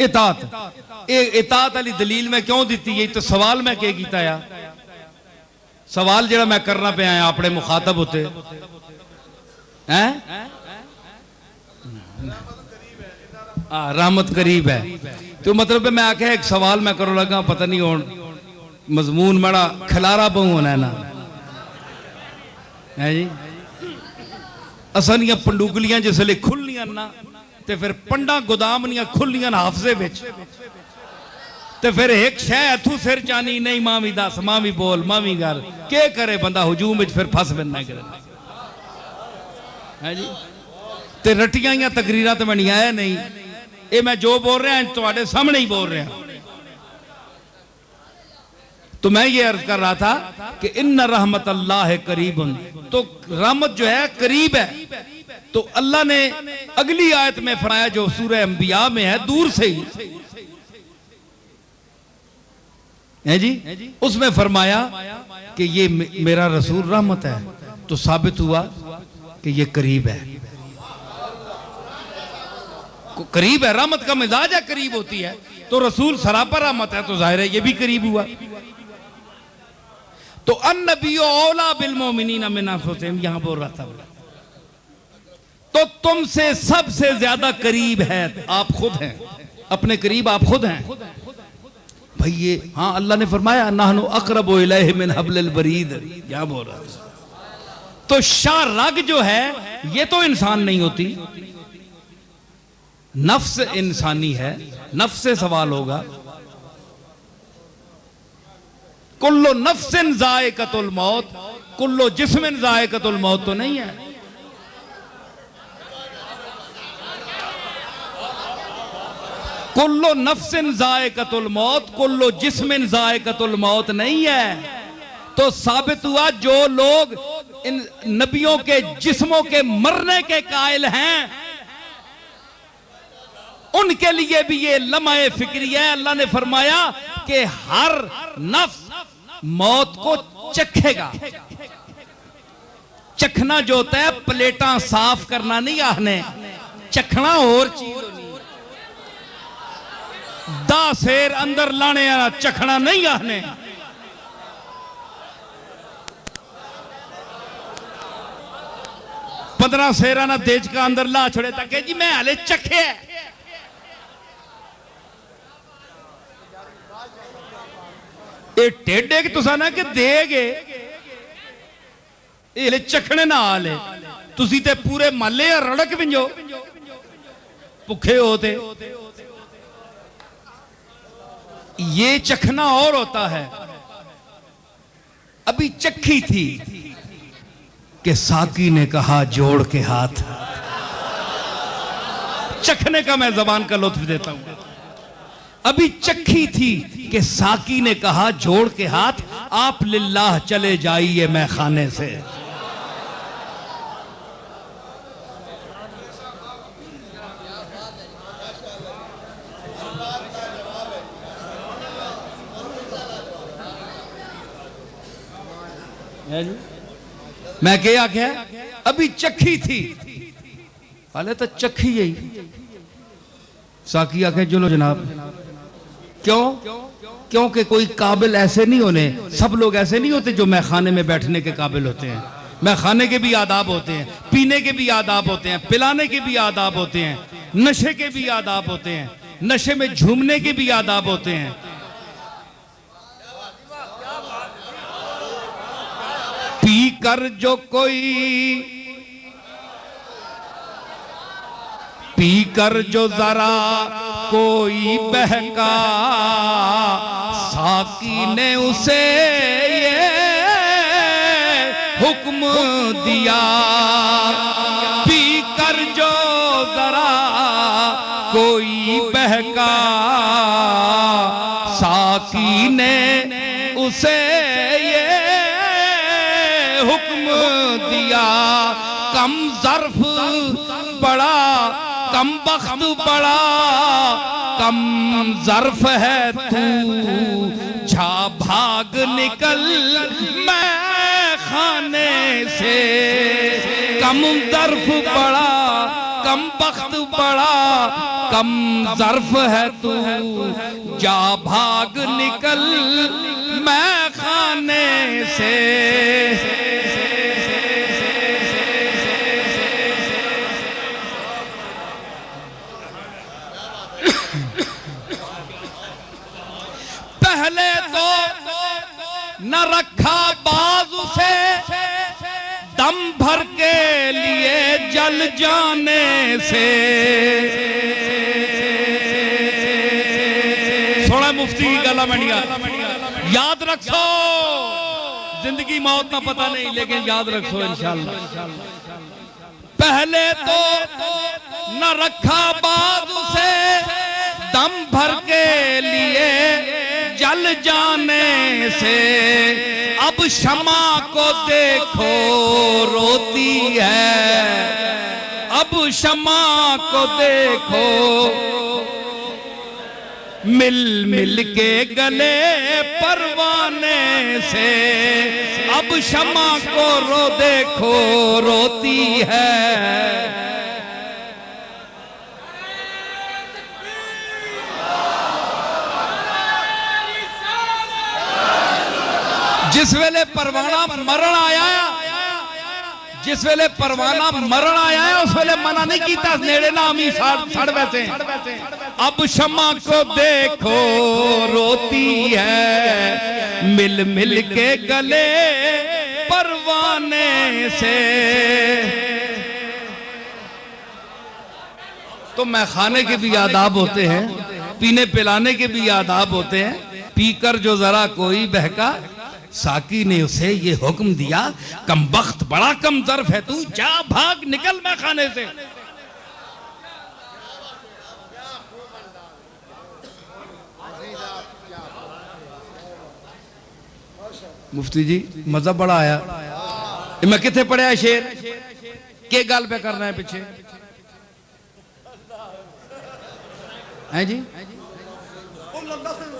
इताअत, इताअत वाली दलील मैं क्यों दी है? तो सवाल मैं क्या किया या सवाल जरा मैं करना पे आया अपने मुखातब होते हैं। रहमत करीब है तो मतलब मैं आख्या एक सवाल मैं करो लगा, पता नहीं हो मजमून बड़ा खिलारा बहु होना है ना है जी। असां पंडुगलियां जिसले खुलियां ना ते फिर पंडा गोदाम दियां खुलियां हाफजे विच ते फिर एक शह इथू सिर जानी नहीं मां भी दस मां भी बोल मां भी गल के करे बंदा हुजूम विच फिर फस पैंदा है जी। ते रटियां या तकरीरां तो बनिया है नहीं, ये मैं जो बोल रहा तुहाडे सामने ही बोल रहा। तो मैं ये अर्ज कर रहा था कि इन्ना रहमत अल्लाह करीबुन, तो रहमत जो है करीब है। तो अल्लाह ने अगली आयत में फरमाया जो सूरह अंबिया में है दूर से ही है जी, उसमें फरमाया कि ये मेरा रसूल रहमत है, तो साबित हुआ कि ये करीब है। करीब है, रहमत का मिजाज है, करीब होती है। तो रसूल सरापा रहमत है, तो जाहिर है ये भी करीब हुआ। तो अन्नबियो औला बिल मोमिनीना मिन अनफुसिहिम यहां बोल रहा था, तो तुमसे सबसे ज्यादा करीब है आप खुद हैं, अपने करीब आप खुद हैं भाई। ये हाँ अल्लाह ने फरमाया नहनु अक़रबु इलैहि मिन हब्लिल बरीद, क्या बोल रहा था। तो शाह रग जो है ये तो इंसान नहीं होती, नफ्स इंसानी है, नफ्स से सवाल होगा। कुल्लो नफ्सिन ज़ाइक़तुल मौत, कुल्लो जिस्मिन ज़ाइक़तुल मौत तो नहीं है। कुल्लो नफ्सिन ज़ाइक़तुल मौत, कुल्लो जिस्मिन ज़ाइक़तुल मौत नहीं है। तो साबित हुआ जो लोग इन नबियों के जिस्मों के मरने के कायल हैं उनके लिए भी ये लम्हे फिक्री है। अल्लाह ने फरमाया कि हर नफ्स मौत को चखेगा। चखना जो होता है प्लेटा साफ करना नहीं आहने, चखना और चीज होनी। दा शेर अंदर लाने चखना नहीं आहने। पंद्रह शेरा ना देज का अंदर ला छोड़े तक जी मैं हाले चखे। ये टेढ़े कि तुसा ना कि देगे ये चखने ना हाले तुसी ते पूरे माले रड़क विंजो भुखे होते। ये चखना और होता है। अभी चखी थी कि साकी ने कहा जोड़ के हाथ। चखने का मैं जबान का लुत्फ देता हूं। अभी चखी थी कि साकी ने कहा जोड़ के हाथ, आप लिल्लाह चले जाइए मैं खाने से। मैं क्या आख्या अभी चखी थी, हाले तो चखी यही। साकी आखे चलो जनाब। क्यों? क्योंकि कोई काबिल ऐसे नहीं होने, सब लोग ऐसे नहीं होते जो मैं खाने में बैठने के काबिल होते हैं। मैं खाने के भी आदाब होते हैं, पीने के भी आदाब होते हैं, पिलाने के भी आदाब होते हैं, नशे के भी आदाब होते हैं, नशे में झूमने के भी आदाब होते हैं। पी कर जो कोई पी कर जो जरा कोई बहका, साकी ने उसे ये हुक्म दिया। पी कर जो जरा कोई बहका, साकी ने उसे ये हुक्म दिया। कम ज़र्फ बड़ा, कम बख्त बड़ा, कम ज़र्फ है तू, जा भाग निकल मैं खाने से। कम ज़र्फ बड़ा, कम बख्त बड़ा, कम ज़र्फ है तू, जा भाग निकल मैं खाने से। पहले तो न रखा बाजू से दम भर के लिए जल जाने से। सोना मुफ्ती की गला मंडिया याद रखो, जिंदगी मौत ना पता नहीं, लेकिन याद रखो इंशाअल्लाह। पहले तो न रखा बाजू से दम भर के लिए जल जाने से, अब शमा को देखो रोती है, अब शमा को देखो मिल मिल के गले परवाने से, अब शमा को देखो रोती है। जिस वेले परवाना मरण आया, जिस वेले परवाना मरण आया है, उस वेले मना नहीं किया नेड़े ना अमी सड़ बैठे। अब शमा को देखो रोती है, मिल मिल के गले परवाने से। तो मैखाने के भी आदाब होते हैं, पीने पिलाने के भी आदाब होते हैं। पीकर जो जरा कोई बहका, साकी ने उसे ये हुक्म दिया, कमबख्त बड़ा कम ज़र्फ है तू, जा भाग निकल मैखाने से। मुफ्ती जी मजा बड़ा आया। मैं किथे पढ़िया शेर के गल पे करना है पीछे है जी।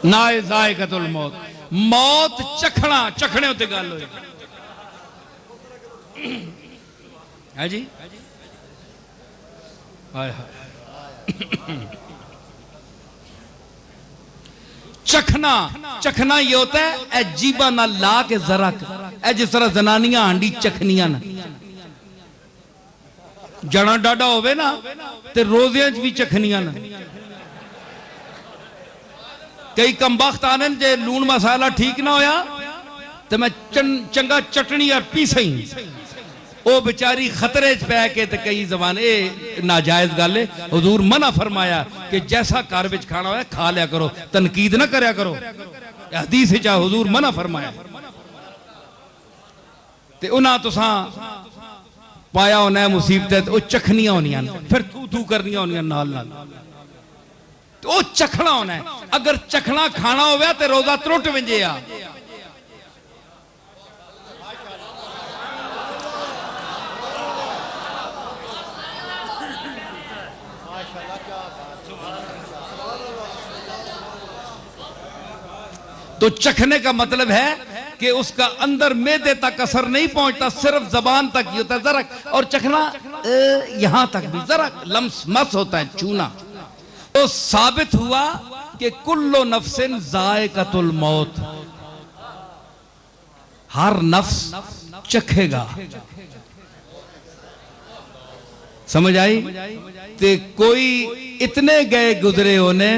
ना ज़ायक़तुल मौत, मौत चखना, चखने उत्ते गल होई है जी। हाय हाय। चखना, चखना ये होता है जीबा ना ला के जरा, जिस तरह जनानियां हांडी चखनियां ना, जड़ा डाडा होवे ना ते रोज़ियां च भी चखनियां ना। कई कमबख्त आने जे लून मसाला ठीक ना होया तो मैं चंगा चटनी और पीसे ही, वो बेचारी खतरे च पै के, कई जमाने नाजायज गल है। हुजूर मना फरमाया कि जैसा घर विच खाना होया खा लिया करो, तनकीद ना करया करो। हदीस विच हुजूर मना फरमाया ते उन्हां तुसां पाया होना है मुसीबत, वो चखनियां होनियां, फिर तू तू करनियां होनियां नाल नाल, तो वो चखना होना है। अगर चखना खाना होवे तो रोजा त्रुट विंजे आ। तो चखने का मतलब है कि उसका अंदर मैदे तक असर नहीं पहुंचता, सिर्फ जबान तक ही होता है जरा, और चखना यहां तक भी जरा लम्स मस होता है, छूना। तो साबित हुआ कि कुल्लो नफ्सिन ज़ायक़तुल मौत, हर नफ्स चखेगा। समझ आई? ते कोई इतने गए गुजरे होने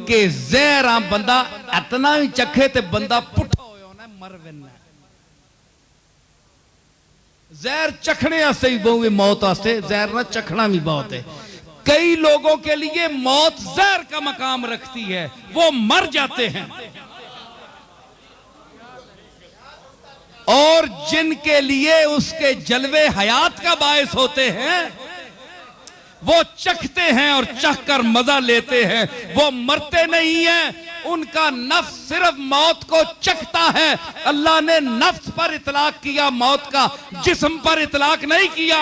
कि जहरा बंदा इतना ही चखे ते बंदा पुठा होना मर वेना। जहर चखने वास्ते भी बहुत, मौत वास्ते जहर ना चखना भी बहुत है। कई लोगों के लिए मौत जहर का मकाम रखती है, वो मर जाते हैं, और जिनके लिए उसके जलवे हयात का बायस होते हैं वो चखते हैं और चख कर मजा लेते हैं, वो मरते नहीं हैं। उनका नफ्स सिर्फ मौत को चखता है। अल्लाह ने नफ्स पर इतलाक किया मौत का, जिस्म पर इतलाक नहीं किया।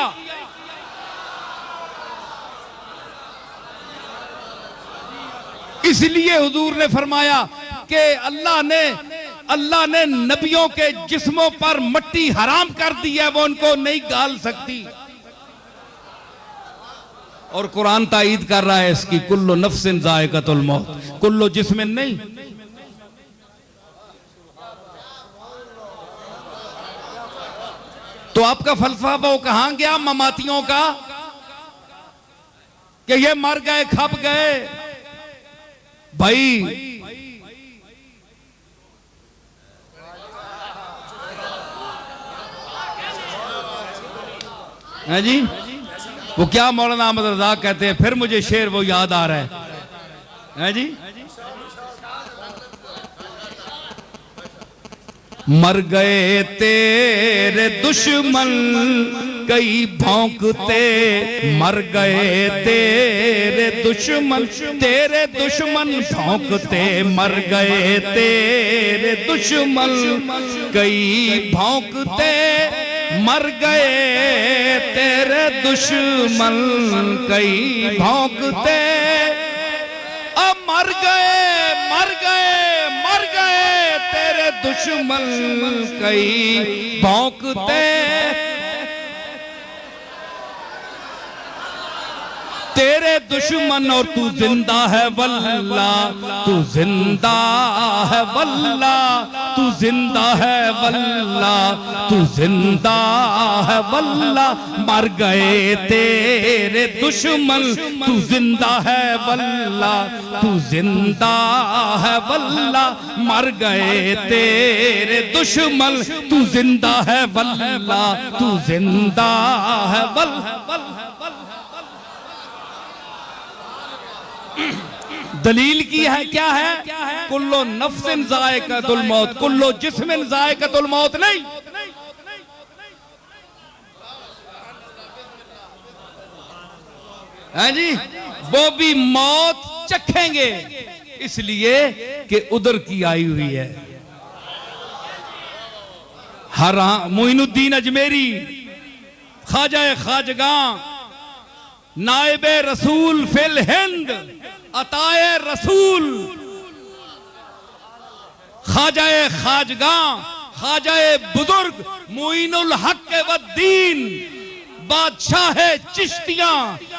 इसलिए हुजूर ने फरमाया कि अल्लाह ने नबियों के जिस्मों पर मट्टी हराम कर दी है, वो उनको नहीं गाल सकती। और कुरान ताईद कर रहा है इसकी, कुल्लु नफ्सिन ज़ायक़तुल मौत, कुल्लु जिस्मिन नहीं। तो आपका फलसफा वो कहां गया ममातियों का कि ये मर गए खप गए? भाई है जी। वो क्या मौलाना अहमद रजा कहते हैं, फिर मुझे शेर वो याद आ रहा है जी। मर गए तेरे दुश्मन कई भौंकते, मर गए तेरे दुश्मन भौंकते, मर गए तेरे दुश्मन कई भौंकते, मर गए तेरे दुश्मन कई भौंकते, अब मर गए मर गए मर गए तेरे दुश्मन कई भौंकते, तेरे दुश्मन और तू जिंदा है वल्ला, तू जिंदा है वल्ला, तू जिंदा है वल्ला, तू जिंदा है वल्ला, मर गए तेरे दुश्मन, तू जिंदा है वल्ला, तू जिंदा है वल्ला, मर गए तेरे दुश्मन, तू जिंदा है वल्ला, तू जिंदा है वल्ला। दलील की है क्या है? कुल्लो नफ्सिन ज़ाइक़तुल मौत, कुल्लो जिस्मिन ज़ाइक़तुल मौत नहीं। है जी, वो भी मौत चखेंगे इसलिए कि उधर की आई हुई है। हर मोइनुद्दीन अजमेरी, ख्वाजा खाजगां, नाइबे रसूल फिल हिंद, अताए रसूल, ख्वाजाए खाजगां, ख्वाजाए बुजुर्ग, मुइनुल हक वद्दीन, बादशाह चिश्तियां,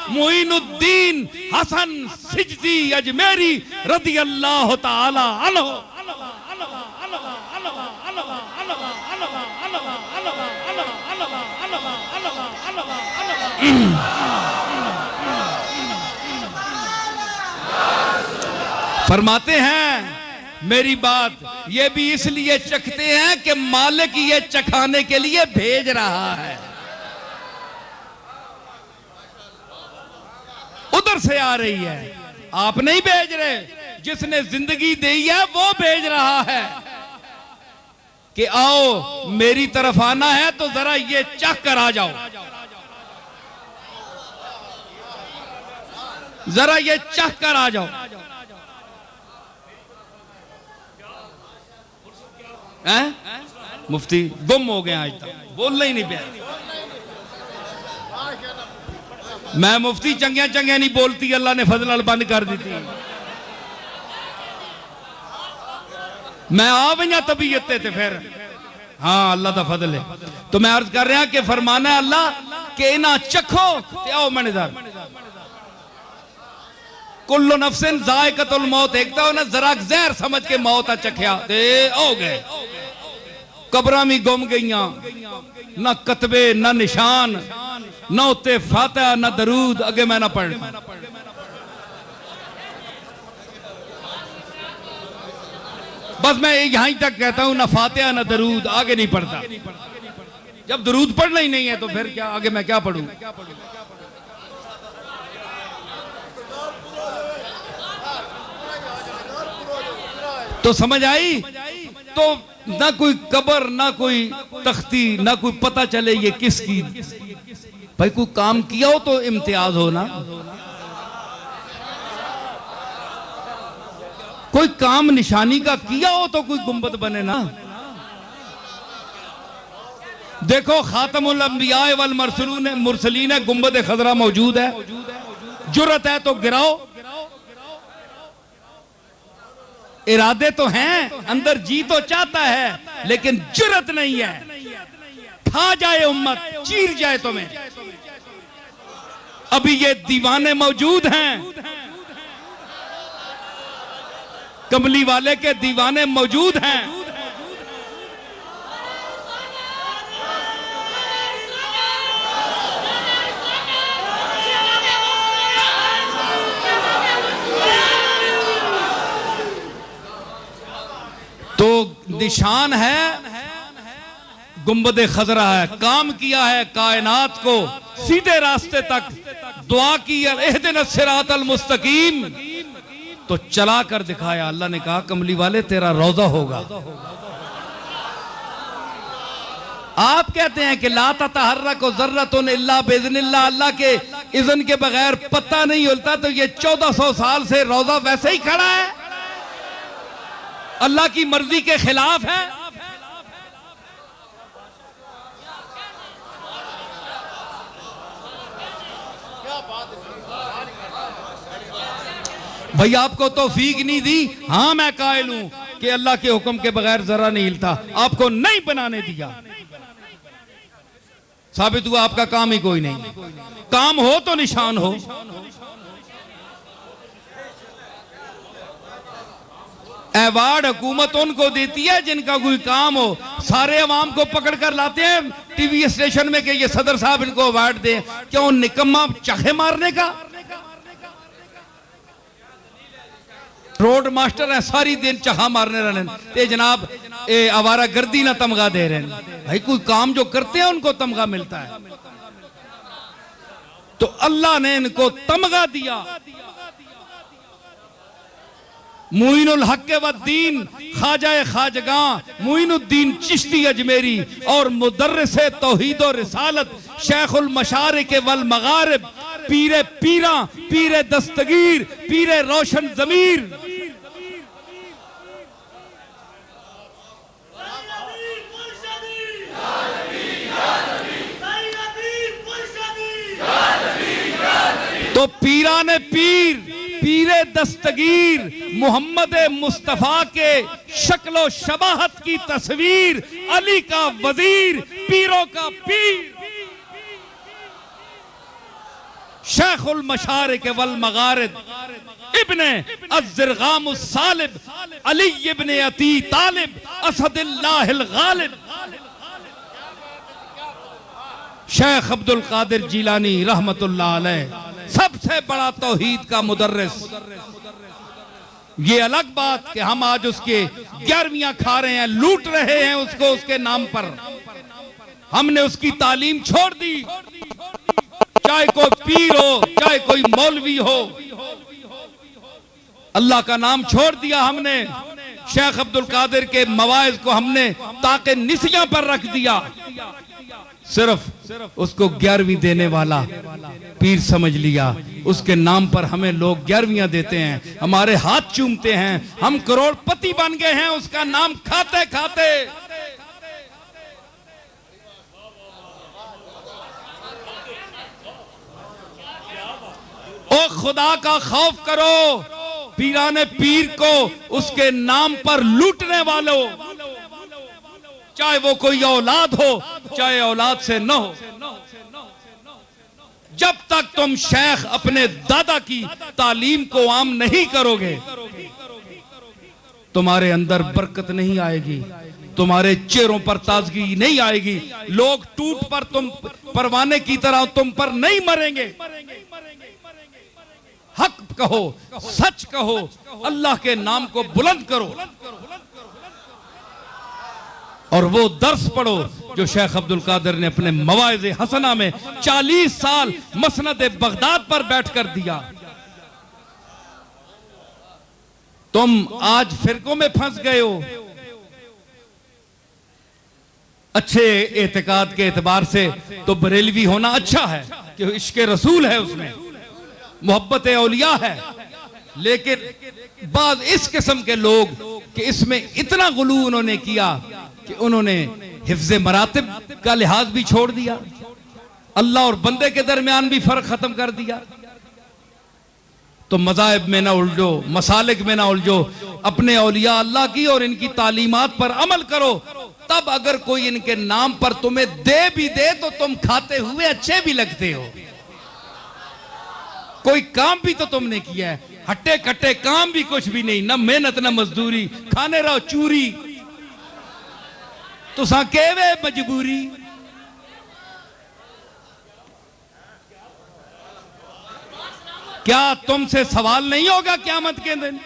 मुइनुद्दीन हसन सिजदी अजमेरी रदी अल्लाह ताला अन्हु। फरमाते हैं मेरी बात ये भी इसलिए चखते हैं कि मालिक ये चखाने के लिए भेज रहा है, उधर से आ रही है, आप नहीं भेज रहे। जिसने जिंदगी दी है वो भेज रहा है कि आओ मेरी तरफ आना है तो जरा ये चख कर आ जाओ, जरा ये चख कर आ जाओ। मुफ्ती गुम हो गए, आज तक बोलना ही नहीं पाया। मैं मुफ्ती चंगिया चंगिया नहीं बोलती, अल्लाह ने फजल बंद कर दी थी। मैं आ गई तबीयत ते फिर हाँ अल्लाह का फजल है। तो मैं अर्ज कर रहा कि फरमाना है अल्लाह के ना चखो ते आओ मैंने दर कुल्लो नफ्सिन ज़ाइक़तुल मौत, एक तो ना जरा जहर समझ के मौत चखया ते हो गए। कब्रां भी गुम गईयां, ना कतबे ना निशान, ना उत्ते फातिहा ना दरूद, अगे मैं ना पढ़। बस मैं यहां तक कहता हूं, ना फातिहा ना दरूद, आगे नहीं पढ़ता। जब दरूद पढ़ना ही नहीं है तो फिर क्या आगे मैं क्या पढ़ूं? तो समझ आई? तो ना कोई कब्र, ना कोई तख्ती, ना कोई पता चले ये किसकी। भाई कोई काम किया हो तो इम्तियाज हो ना, कोई काम निशानी का किया हो तो कोई गुंबद बने ना। देखो खातमुल अंबिया वल मुरसलीन है, गुंबद खजरा मौजूद है, जुर्रत है तो गिराओ। इरादे तो हैं, अंदर जी तो चाहता है, लेकिन जुर्रत नहीं है। खा जाए उम्मत, चीर जाए तुम्हें। अभी ये दीवाने मौजूद हैं, कमली वाले के दीवाने मौजूद हैं। तो निशान है गुंबद खजरा है, काम किया है कायनात को सीधे रास्ते तक, दुआ की इहदिनस सिरातल मुस्तकीम, तो चला कर दिखाया। अल्लाह ने कहा कमली वाले तेरा रोजा होगा। आप कहते हैं कि ला ततहर्रक ज़र्रतुन इल्ला बिइज़्निल्लाह, अल्लाह के इज़्न के बगैर पत्ता नहीं हिलता, तो ये 1400 साल से रोजा वैसे ही खड़ा है, अल्लाह की मर्जी के खिलाफ है। भाई आपको तौफीक नहीं दी, हाँ मैं कायल हूं कि अल्लाह के हुक्म के बगैर जरा नहीं हिलता, आपको नहीं बनाने दिया, साबित हुआ आपका काम ही कोई नहीं। काम हो तो निशान हो। अवार्ड हुकूमत उनको देती है जिनका कोई काम हो। सारे अवाम को पकड़ कर लाते हैं टीवी स्टेशन में कि ये सदर साहब इनको अवार्ड दें, क्यों निकम्मा चखे मारने का? रोड मास्टर है, सारी दिन चहा मारने रहने ते जनाब आवारा गर्दी ना तमगा दे रहे हैं। भाई कोई काम जो करते हैं उनको तमगा मिलता है, तो अल्लाह ने इनको तमगा दिया। मुइनुल हक व दीन ख्वाजा ख्वाजगा मुइनुद्दीन चिश्ती अजमेरी और मुदर्रिस तौहीद और रिसालत शेखुल मशारिक वल मगारिब पीरे पीरा पीरे दस्तगीर पीरे रोशन जमीर तो पीरा ने पीर पीरे दस्तगीर मोहम्मद मुस्तफा के शक्लो शबाहत की तस्वीर, अली का वजीर, पीरों का पीर, शेखुल मशारिक वल मगारिब इब्ने अज़्ज़रगाम सालिब अली इब्ने अती तालिब असदुल्लाहिल गालिब शेख अब्दुल कादिर जिलानी रहमतुल्लाह अलैह, सबसे बड़ा तौहीद का मुदर्रिस। ये अलग बात कि हम आज उसके 11वीं खा रहे हैं, लूट रहे हैं उसको, उसके नाम पर हमने उसकी तालीम छोड़ दी, चाहे कोई पीर हो चाहे कोई मौलवी हो, अल्लाह का नाम छोड़ दिया हमने। शेख अब्दुल कादिर के मवाइज को हमने ताके निसिया पर रख दिया, सिर्फ उसको 11वीं देने वाला पीर समझ लिया। उसके नाम पर हमें लोग 11वीं देते हैं, हमारे हाथ चूमते हैं, हम करोड़पति बन गए हैं उसका नाम खाते खाते। ओ खुदा का खौफ करो, पीराने पीर को उसके नाम पर लूटने वालों, चाहे वो कोई औलाद हो चाहे औलाद से न हो, जब तक तुम शेख अपने दादा की तालीम को आम नहीं करोगे तुम्हारे अंदर बरकत नहीं आएगी, तुम्हारे चेहरों पर ताजगी नहीं आएगी, लोग टूट पर तुम परवाने की तरह तुम पर नहीं मरेंगे। हक कहो, सच कहो, अल्लाह के नाम को बुलंद करो और वो दर्स पढ़ो जो शेख अब्दुल कादिर ने अपने मवाइज़ हसना में 40 साल मसनद बगदाद पर बैठकर दिया। तुम आज फिरकों में फंस गए हो। अच्छे एतकाद के एतबार से तो बरेलवी होना अच्छा है कि इश्क रसूल है, उसमें मोहब्बत औलिया है, लेकिन बाद इस किस्म के लोग कि इसमें इतना गुलू उन्होंने किया कि उन्होंने हिफ्ज़े मरातिब का लिहाज भी छोड़ दिया, अल्लाह और बंदे के दरमियान भी फर्क खत्म कर दिया। तो मज़ाहिब में ना उलझो, मसालिक में ना उलझो, अपने औलिया अल्लाह की और इनकी तालीमात पर अमल करो, तब अगर कोई इनके नाम पर तुम्हें दे भी दे तो तुम खाते हुए अच्छे भी लगते हो। कोई काम भी तो तुमने किया है, हट्टे कट्टे काम भी कुछ भी नहीं, ना मेहनत ना मजदूरी, खाने रहो चूरी, तो केवे मजबूरी। क्या तुमसे सवाल नहीं होगा क़यामत के दिन?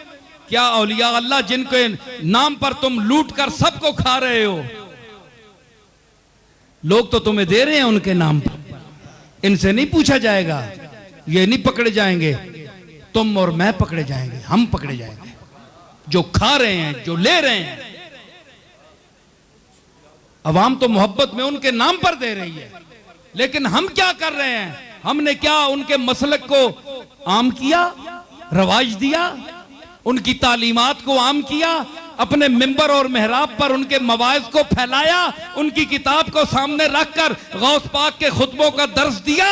क्या औलिया अल्लाह जिनके नाम पर तुम लूट कर सबको खा रहे हो, लोग तो तुम्हें दे रहे हैं उनके नाम पर, इनसे नहीं पूछा जाएगा, ये नहीं पकड़े जाएंगे, तुम और मैं पकड़े जाएंगे, हम पकड़े जाएंगे, जो खा रहे हैं, जो ले रहे हैं। अवाम तो मोहब्बत में उनके नाम पर दे रही है, लेकिन हम क्या कर रहे हैं? हमने क्या उनके मसलक को आम किया, रवाज दिया, उनकी तालीमात को आम किया, अपने मिंबर और मेहराब पर उनके मवाइज को फैलाया, उनकी किताब को सामने रखकर गौस पाक के खुतबों का दर्स दिया?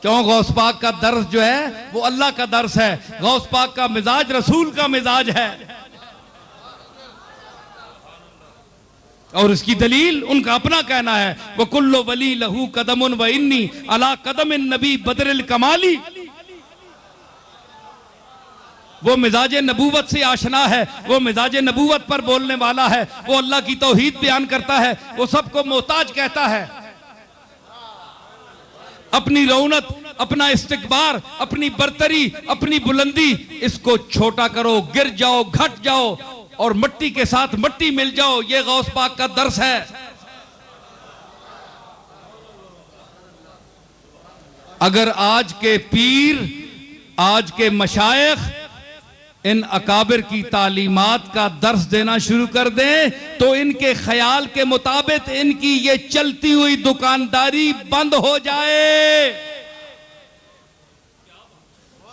क्यों? गौस पाक का दर्स जो है वो अल्लाह का दर्स है, गौस पाक का मिजाज रसूल का मिजाज है। और इसकी दलील उनका अपना कहना है, वो कुल्लो वली लहू कदमुन व इन्नी अला कदमिन नबी बदरिल कमाली। वो मिजाज नबूवत से आशना है, वो मिजाज नबूवत पर बोलने वाला है, वो अल्लाह की तौहीद बयान करता है, वो सबको मोहताज कहता है। अपनी रौनक, अपना इस्तिकबार, अपनी बरतरी, अपनी बुलंदी, इसको छोटा करो, गिर जाओ, घट जाओ और मिट्टी के साथ मिट्टी मिल जाओ, ये गौस पाक का दर्स है। अगर आज के पीर, आज के मशाइख इन अकाबिर की तालीमात का दर्स देना शुरू कर दें तो इनके ख्याल के मुताबिक इनकी ये चलती हुई दुकानदारी बंद हो जाए।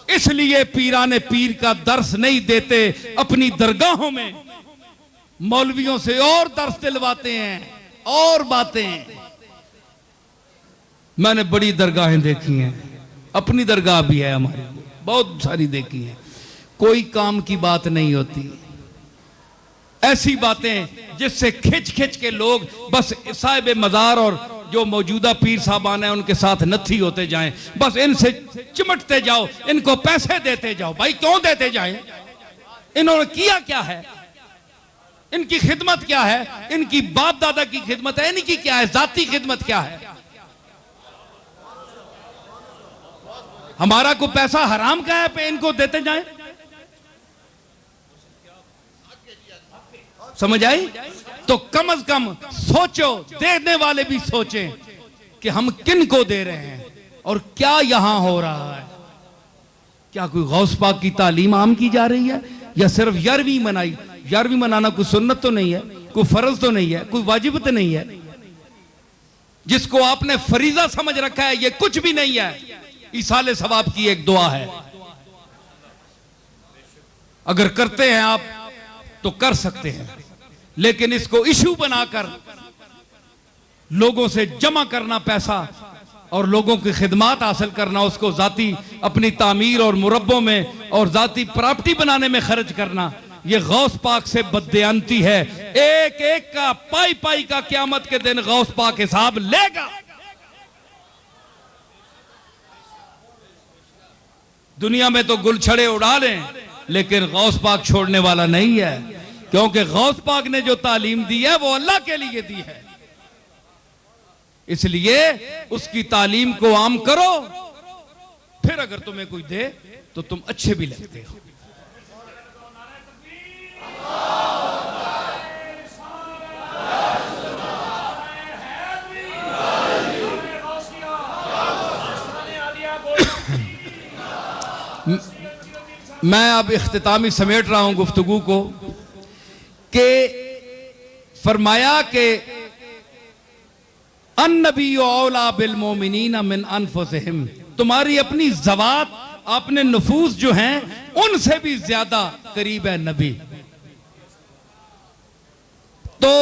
इसलिए पीराने पीर का दर्स नहीं देते, अपनी दरगाहों में मौलवियों से और दर्स दिलवाते हैं और बातें। मैंने बड़ी दरगाहें देखी हैं, अपनी दरगाह भी है हमारी, बहुत सारी देखी हैं, कोई काम की बात नहीं होती। ऐसी बातें जिससे खिंच खिंच के लोग बस साहिब मजार और जो मौजूदा पीर साहबान हैं उनके साथ नथी होते जाएं, बस इनसे चिमटते जाओ, इनको पैसे देते जाओ। भाई क्यों देते जाएं? इन्होंने किया क्या है? इनकी खिदमत क्या है? इनकी बाप दादा की खिदमत है, इनकी क्या है? जाती खिदमत क्या है? हमारा को पैसा हराम का है पे इनको देते जाएं? समझ आई? तो कम से कम सोचो, देने वाले भी सोचें कि हम किन को दे रहे हैं और क्या यहां हो रहा है। क्या कोई गौस पाक की तालीम आम की जा रही है या सिर्फ 11वीं मनाई? 11वीं मनाना कोई सुन्नत तो नहीं है, कोई फर्ज तो नहीं है, कोई वाजिब तो नहीं है। जिसको आपने फरीजा समझ रखा है ये कुछ भी नहीं है, ईसाले सवाब की एक दुआ है। अगर करते हैं आप तो कर सकते हैं, लेकिन इसको इशू बनाकर लोगों से जमा करना पैसा और लोगों की खिदमत हासिल करना, उसको जाती अपनी तामीर और मुरब्बों में और जाती प्रॉपर्टी बनाने में खर्च करना, यह गौस पाक से बददियानती है। एक एक का पाई पाई का क़यामत के दिन गौस पाक हिसाब लेगा। दुनिया में तो गुलछड़े उड़ा लें, लेकिन गौस पाक छोड़ने वाला नहीं है, क्योंकि गौस पाक ने जो तालीम दी है वो अल्लाह के लिए दी है। इसलिए उसकी तालीम को आम करो, फिर अगर तुम्हें कोई दे तो तुम अच्छे भी लगते हो। मैं अब इख्तितामी समेट रहा हूं गुफ्तगू को कि फरमाया कि अन्नबी औला बिल मोमिनीना मिन अनफुसिहिम, तुम्हारी अपनी ज़वात, अपने नफूस जो हैं उनसे भी ज्यादा करीब है नबी। तो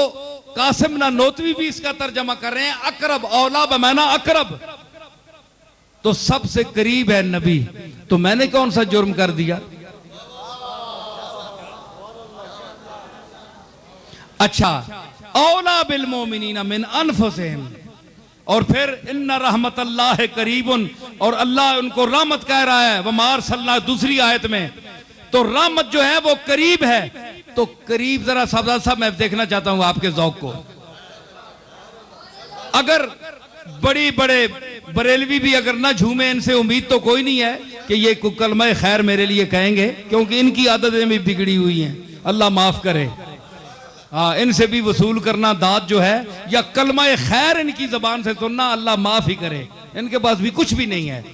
कासिम नानोतवी भी इसका तर्जमा कर रहे हैं, अकरब औला बमाना अकरब, तो सबसे करीब है नबी। तो मैंने कौन सा जुर्म कर दिया? अच्छा, औला बिल मोमिनीना मिन अनफुसिहिम, और फिर इन्ना रहमतल्लाह करीबुन, और अल्लाह उनको रहमत कह रहा है, वमार सल्ला दूसरी आयत में। तो रहमत जो है वो करीब है। तो करीब जरा साहब मैं देखना चाहता हूं आपके ज़ौक़ को। अगर बड़ी बड़े बरेलवी भी अगर ना झूमे, इनसे उम्मीद तो कोई नहीं है कि ये कलमा खैर मेरे लिए कहेंगे, क्योंकि इनकी आदतें भी बिगड़ी हुई हैं, अल्लाह माफ करे। हाँ, इनसे भी वसूल करना दाद जो है, या कलमा खैर इनकी जबान से सुनना, अल्लाह माफ ही करे। इनके पास भी कुछ भी नहीं है।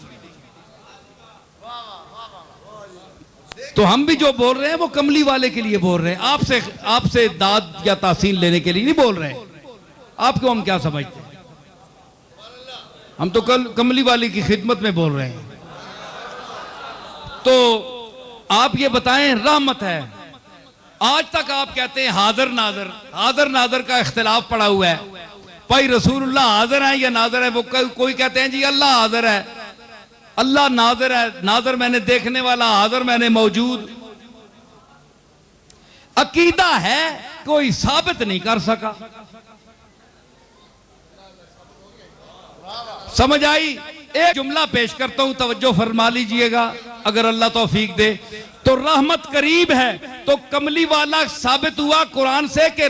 तो हम भी जो बोल रहे हैं वो कमली वाले के लिए बोल रहे हैं, आपसे दाद या तासीन लेने के लिए नहीं बोल रहे हैं। आपको हम क्या समझते हैं? हम तो कमली वाले की खिदमत में बोल रहे हैं। तो आप ये बताएं, रहमत है। आज तक आप कहते हैं हाजिर नाजर, हाजिर नाजर का इख्तिलाफ पड़ा हुआ है। भाई रसूलुल्लाह हाजिर है या नाजर है? वो कोई कहते हैं जी अल्लाह हाजिर है, अल्लाह नाजर है, नाजर मैंने देखने वाला, हाजिर मैंने मौजूद। अकीदा है, कोई साबित नहीं कर सका। समझ आई? एक जुमला पेश करता हूं, तवज्जो फरमा लीजिएगा अगर अल्लाह तौफीक दे। तो रहमत करीब है, तो कमली वाला साबित हुआ कुरान से कि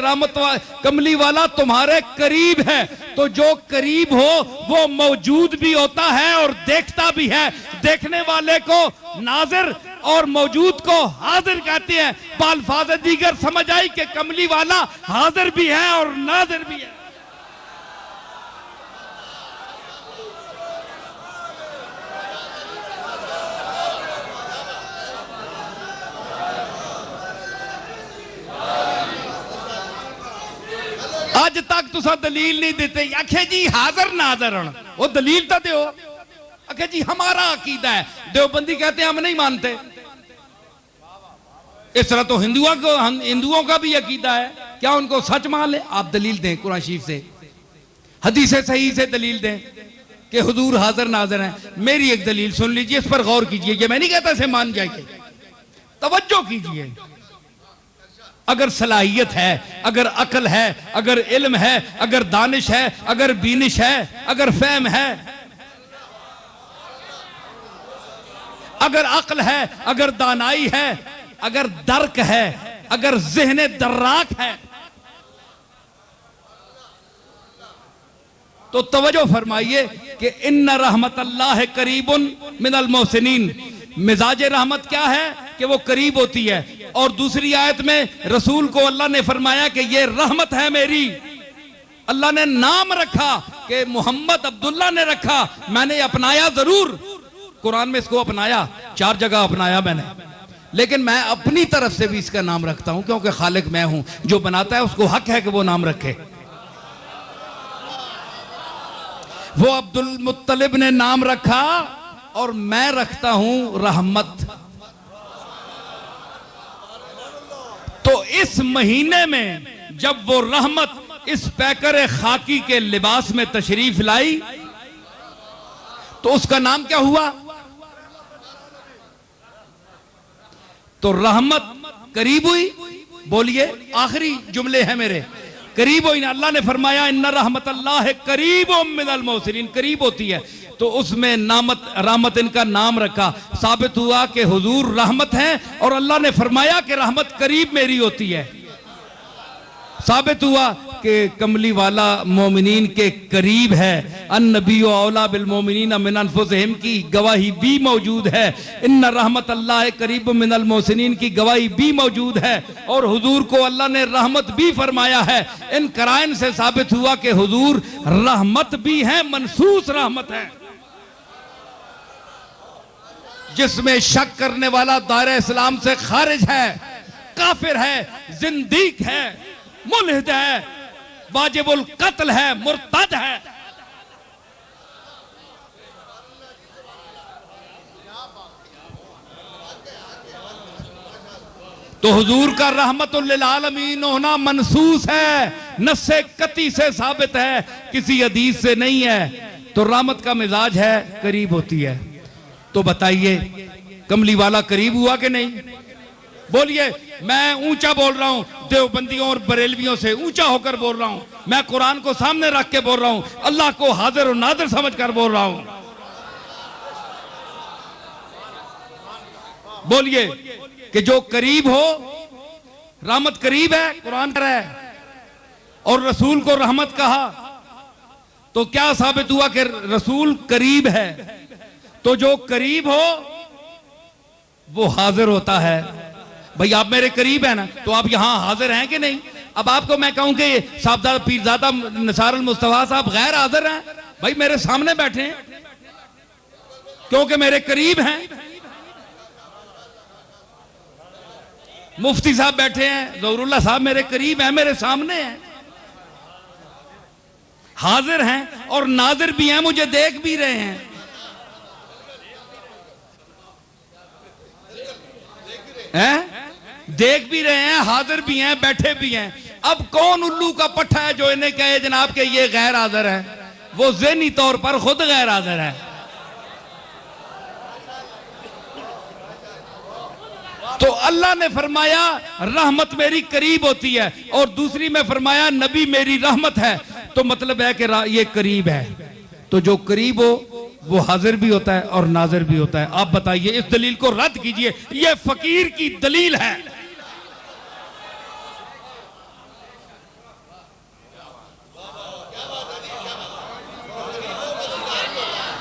कमली वाला तुम्हारे करीब है। तो जो करीब हो वो मौजूद भी होता है और देखता भी है। देखने वाले को नाजिर और मौजूद को हाजिर कहते हैं। बाल्फाज़ दीगर समझ आई कि कमली वाला हाजिर भी है और नाजिर भी है। आज तक तुसा दलील नहीं देते। आखे जी हाजिर नाजर, वो दलील तो दो। आखे जी हमारा अकीदा है। देवबंदी कहते हैं हम नहीं मानते। इस तरह तो हिंदुओं का भी अकीदा है। क्या उनको सच मान ले? आप दलील दें कुरान शरीफ से, हदीस सही से दलील दें कि हुजूर हाजिर नाजर हैं। मेरी एक दलील सुन लीजिए, इस पर गौर कीजिए। ये मैं नहीं कहता इसे मान जाइए, तवज्जो कीजिए। अगर सलाहियत है, अगर अकल है, अगर इल्म है, अगर दानिश है, अगर बीनिश है, अगर फहम है, अगर अक्ल है, अगर दानाई है, अगर दर्क है, अगर ज़हन दर्राक है, तो तवज्जो फरमाइए कि इन्ना रहमतल्लाह करीबुन मिनल मोहसिनीन। मिजाज रहमत क्या है कि वो करीब होती है। और दूसरी आयत में रसूल को अल्लाह ने फरमाया कि ये रहमत है मेरी। अल्लाह ने नाम रखा कि मोहम्मद अब्दुल्ला ने रखा, मैंने अपनाया जरूर। कुरान में इसको अपनाया, 4 जगह अपनाया मैंने, लेकिन मैं अपनी तरफ से भी इसका नाम रखता हूं क्योंकि खालिक मैं हूं। जो बनाता है उसको हक है कि वो नाम रखे। वो अब्दुल मुत्तलिब ने नाम रखा और मैं रखता हूं रहमत। तो इस महीने में जब वो रहमत इस पैकर खाकी के लिबास में तशरीफ लाई तो उसका नाम क्या हुआ? तो रहमत करीब हुई। बोलिए, आखिरी जुमले हैं मेरे, करीब हुई ना। अल्लाह ने फरमाया इन्ना रहमतल्लाह करीबुम मिनल मोहसिनीन, करीब होती है। तो उसमें रहमत इनका नाम रखा। साबित हुआ कि हुजूर रहमत हैं और अल्लाह ने फरमाया कि रहमत करीब मेरी होती है। साबित हुआ कि कमली वाला मोमिनीन के करीब है। अन्नबी औला बिल मोमिनीन मिन अनफुसिहिम की गवाही भी मौजूद है। इन्ना रहमतल्लाह करीब मिनल मोहसिनीन की गवाही भी मौजूद है। और हुजूर को अल्लाह ने रहमत भी फरमाया है। इन कराइन से साबित हुआ कि हुजूर रहमत भी है, मनसूस रहमत है। जिसमें शक करने वाला दायरा इस्लाम से खारिज है, काफिर है, जिंदीक है, मुल्हिद है, वाजिबुल कत्ल है, मुर्तद है। तो हुजूर का रहमतुल लिल आलमीन होना मनसूस है, नस्से कती से साबित है, किसी हदीस से नहीं है। तो रहमत का मिजाज है, करीब होती है। तो बताइए कमली वाला करीब हुआ कि नहीं? बोलिए। मैं ऊंचा बोल रहा हूं, देवबंदियों और बरेलवियों से ऊंचा होकर बोल रहा हूं। मैं कुरान को सामने रख के बोल रहा हूं, अल्लाह को हाजिर और नादिर समझकर बोल रहा हूं। बोलिए कि जो करीब हो, रहमत करीब है, कुरान कह रहा है, और रसूल को रहमत कहा। तो क्या साबित हुआ कि रसूल करीब है। तो जो करीब हो वो हाजिर होता है। भाई आप मेरे करीब हैं ना, तो आप यहां हाजिर हैं कि नहीं? अब आपको मैं कहूं कि साहबजादा पीरजादा निसार अल मुस्तफा साहब गैर हाजिर हैं, भाई मेरे सामने बैठे हैं क्योंकि मेरे करीब हैं। मुफ्ती साहब बैठे हैं, ज़हूरुल्लाह साहब मेरे करीब हैं, मेरे सामने हैं, हाजिर हैं और नाजिर भी हैं, मुझे देख भी रहे हैं। देख भी रहे हैं, हाजिर भी हैं, बैठे भी हैं। अब कौन उल्लू का पट्टा है जो इन्हें कहे जनाब के ये गैर हाजिर है? वो ज़हनी तौर पर खुद गैर हाजिर है। तो अल्लाह ने फरमाया रहमत मेरी करीब होती है, और दूसरी में फरमाया नबी मेरी रहमत है। तो मतलब है कि ये करीब है, तो जो करीब हो वो हाजिर भी होता है और नाजिर भी होता है। आप बताइए, इस दलील को रद्द कीजिए, ये फकीर की दलील है।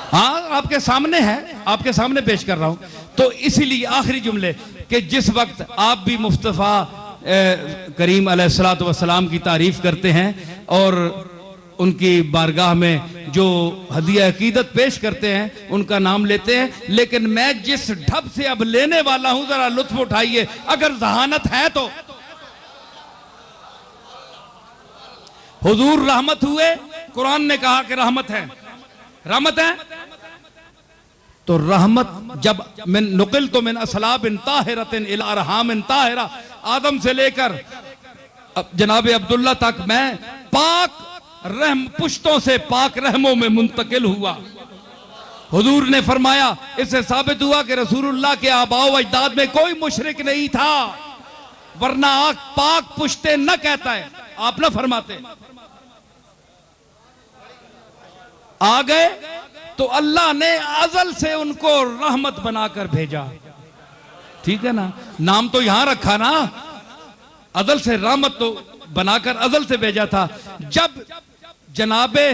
हाँ, आपके सामने है, आपके सामने पेश कर रहा हूं। तो इसीलिए आखिरी जुमले कि जिस वक्त आप भी मुस्तफ़ा करीम अलैहिस्सलातु वस्सलाम की तारीफ करते हैं और उनकी बारगाह में जो हदिया अकीदत पेश करते हैं उनका नाम लेते हैं, लेकिन मैं जिस ढब से अब लेने वाला हूं जरा लुत्फ उठाइए, अगर जहानत है तो। हुजूर रहमत हुए, कुरान ने कहा कि रहमत है, रहमत है। तो रहमत जब मिन नुकिल तो मिन असलाबिन ताहिरतिन इला अरहामिन ताहिरा, आदम से लेकर जनाब अब्दुल्ला तक मैं पाक रहम पुश्तों से पाक रहमों में मुंतकिल हुआ। हुजूर ने फरमाया, इससे साबित हुआ कि रसूलुल्लाह के आबाओ अजदाद में कोई मुशरिक नहीं था, वरना आग पाक पुश्ते न कहता है, आप न फरमाते। आ गए तो अल्लाह ने अजल से उनको रहमत बनाकर भेजा, ठीक है ना, नाम तो यहां रखा ना, अजल से रहमत तो बनाकर अजल से भेजा था। जब जनाबे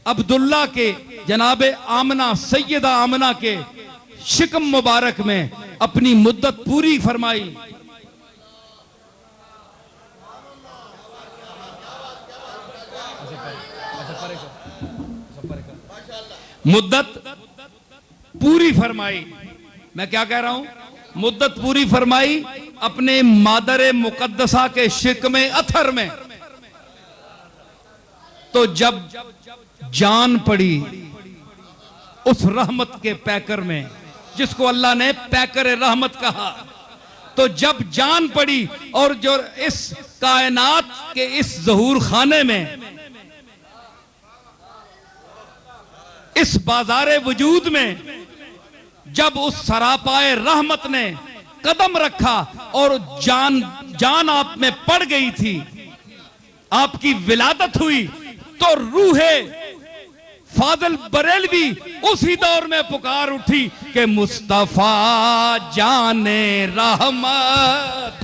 अब्दुल्ला के, जनाबे आमना, सैयदा आमना के शिकम मुबारक में अपनी मुद्दत पूरी फरमाई, मुद्दत पूरी फरमाई, मैं क्या कह रहा हूं, मुद्दत पूरी फरमाई अपने मादर मुकद्दसा के शिक में अथर में। तो जब जान पड़ी उस रहमत के पैकर में, जिसको अल्लाह ने पैकर रहमत कहा, तो जब जान पड़ी और जो इस कायनात के इस ज़हूर खाने में, इस बाजारे वजूद में जब उस सरापाए रहमत ने कदम रखा और जान आप में पड़ गई थी, आपकी विलादत हुई, तो रूहे फाजिल बरेलवी उसी दौर में पुकार उठी कि मुस्तफा जाने रहमत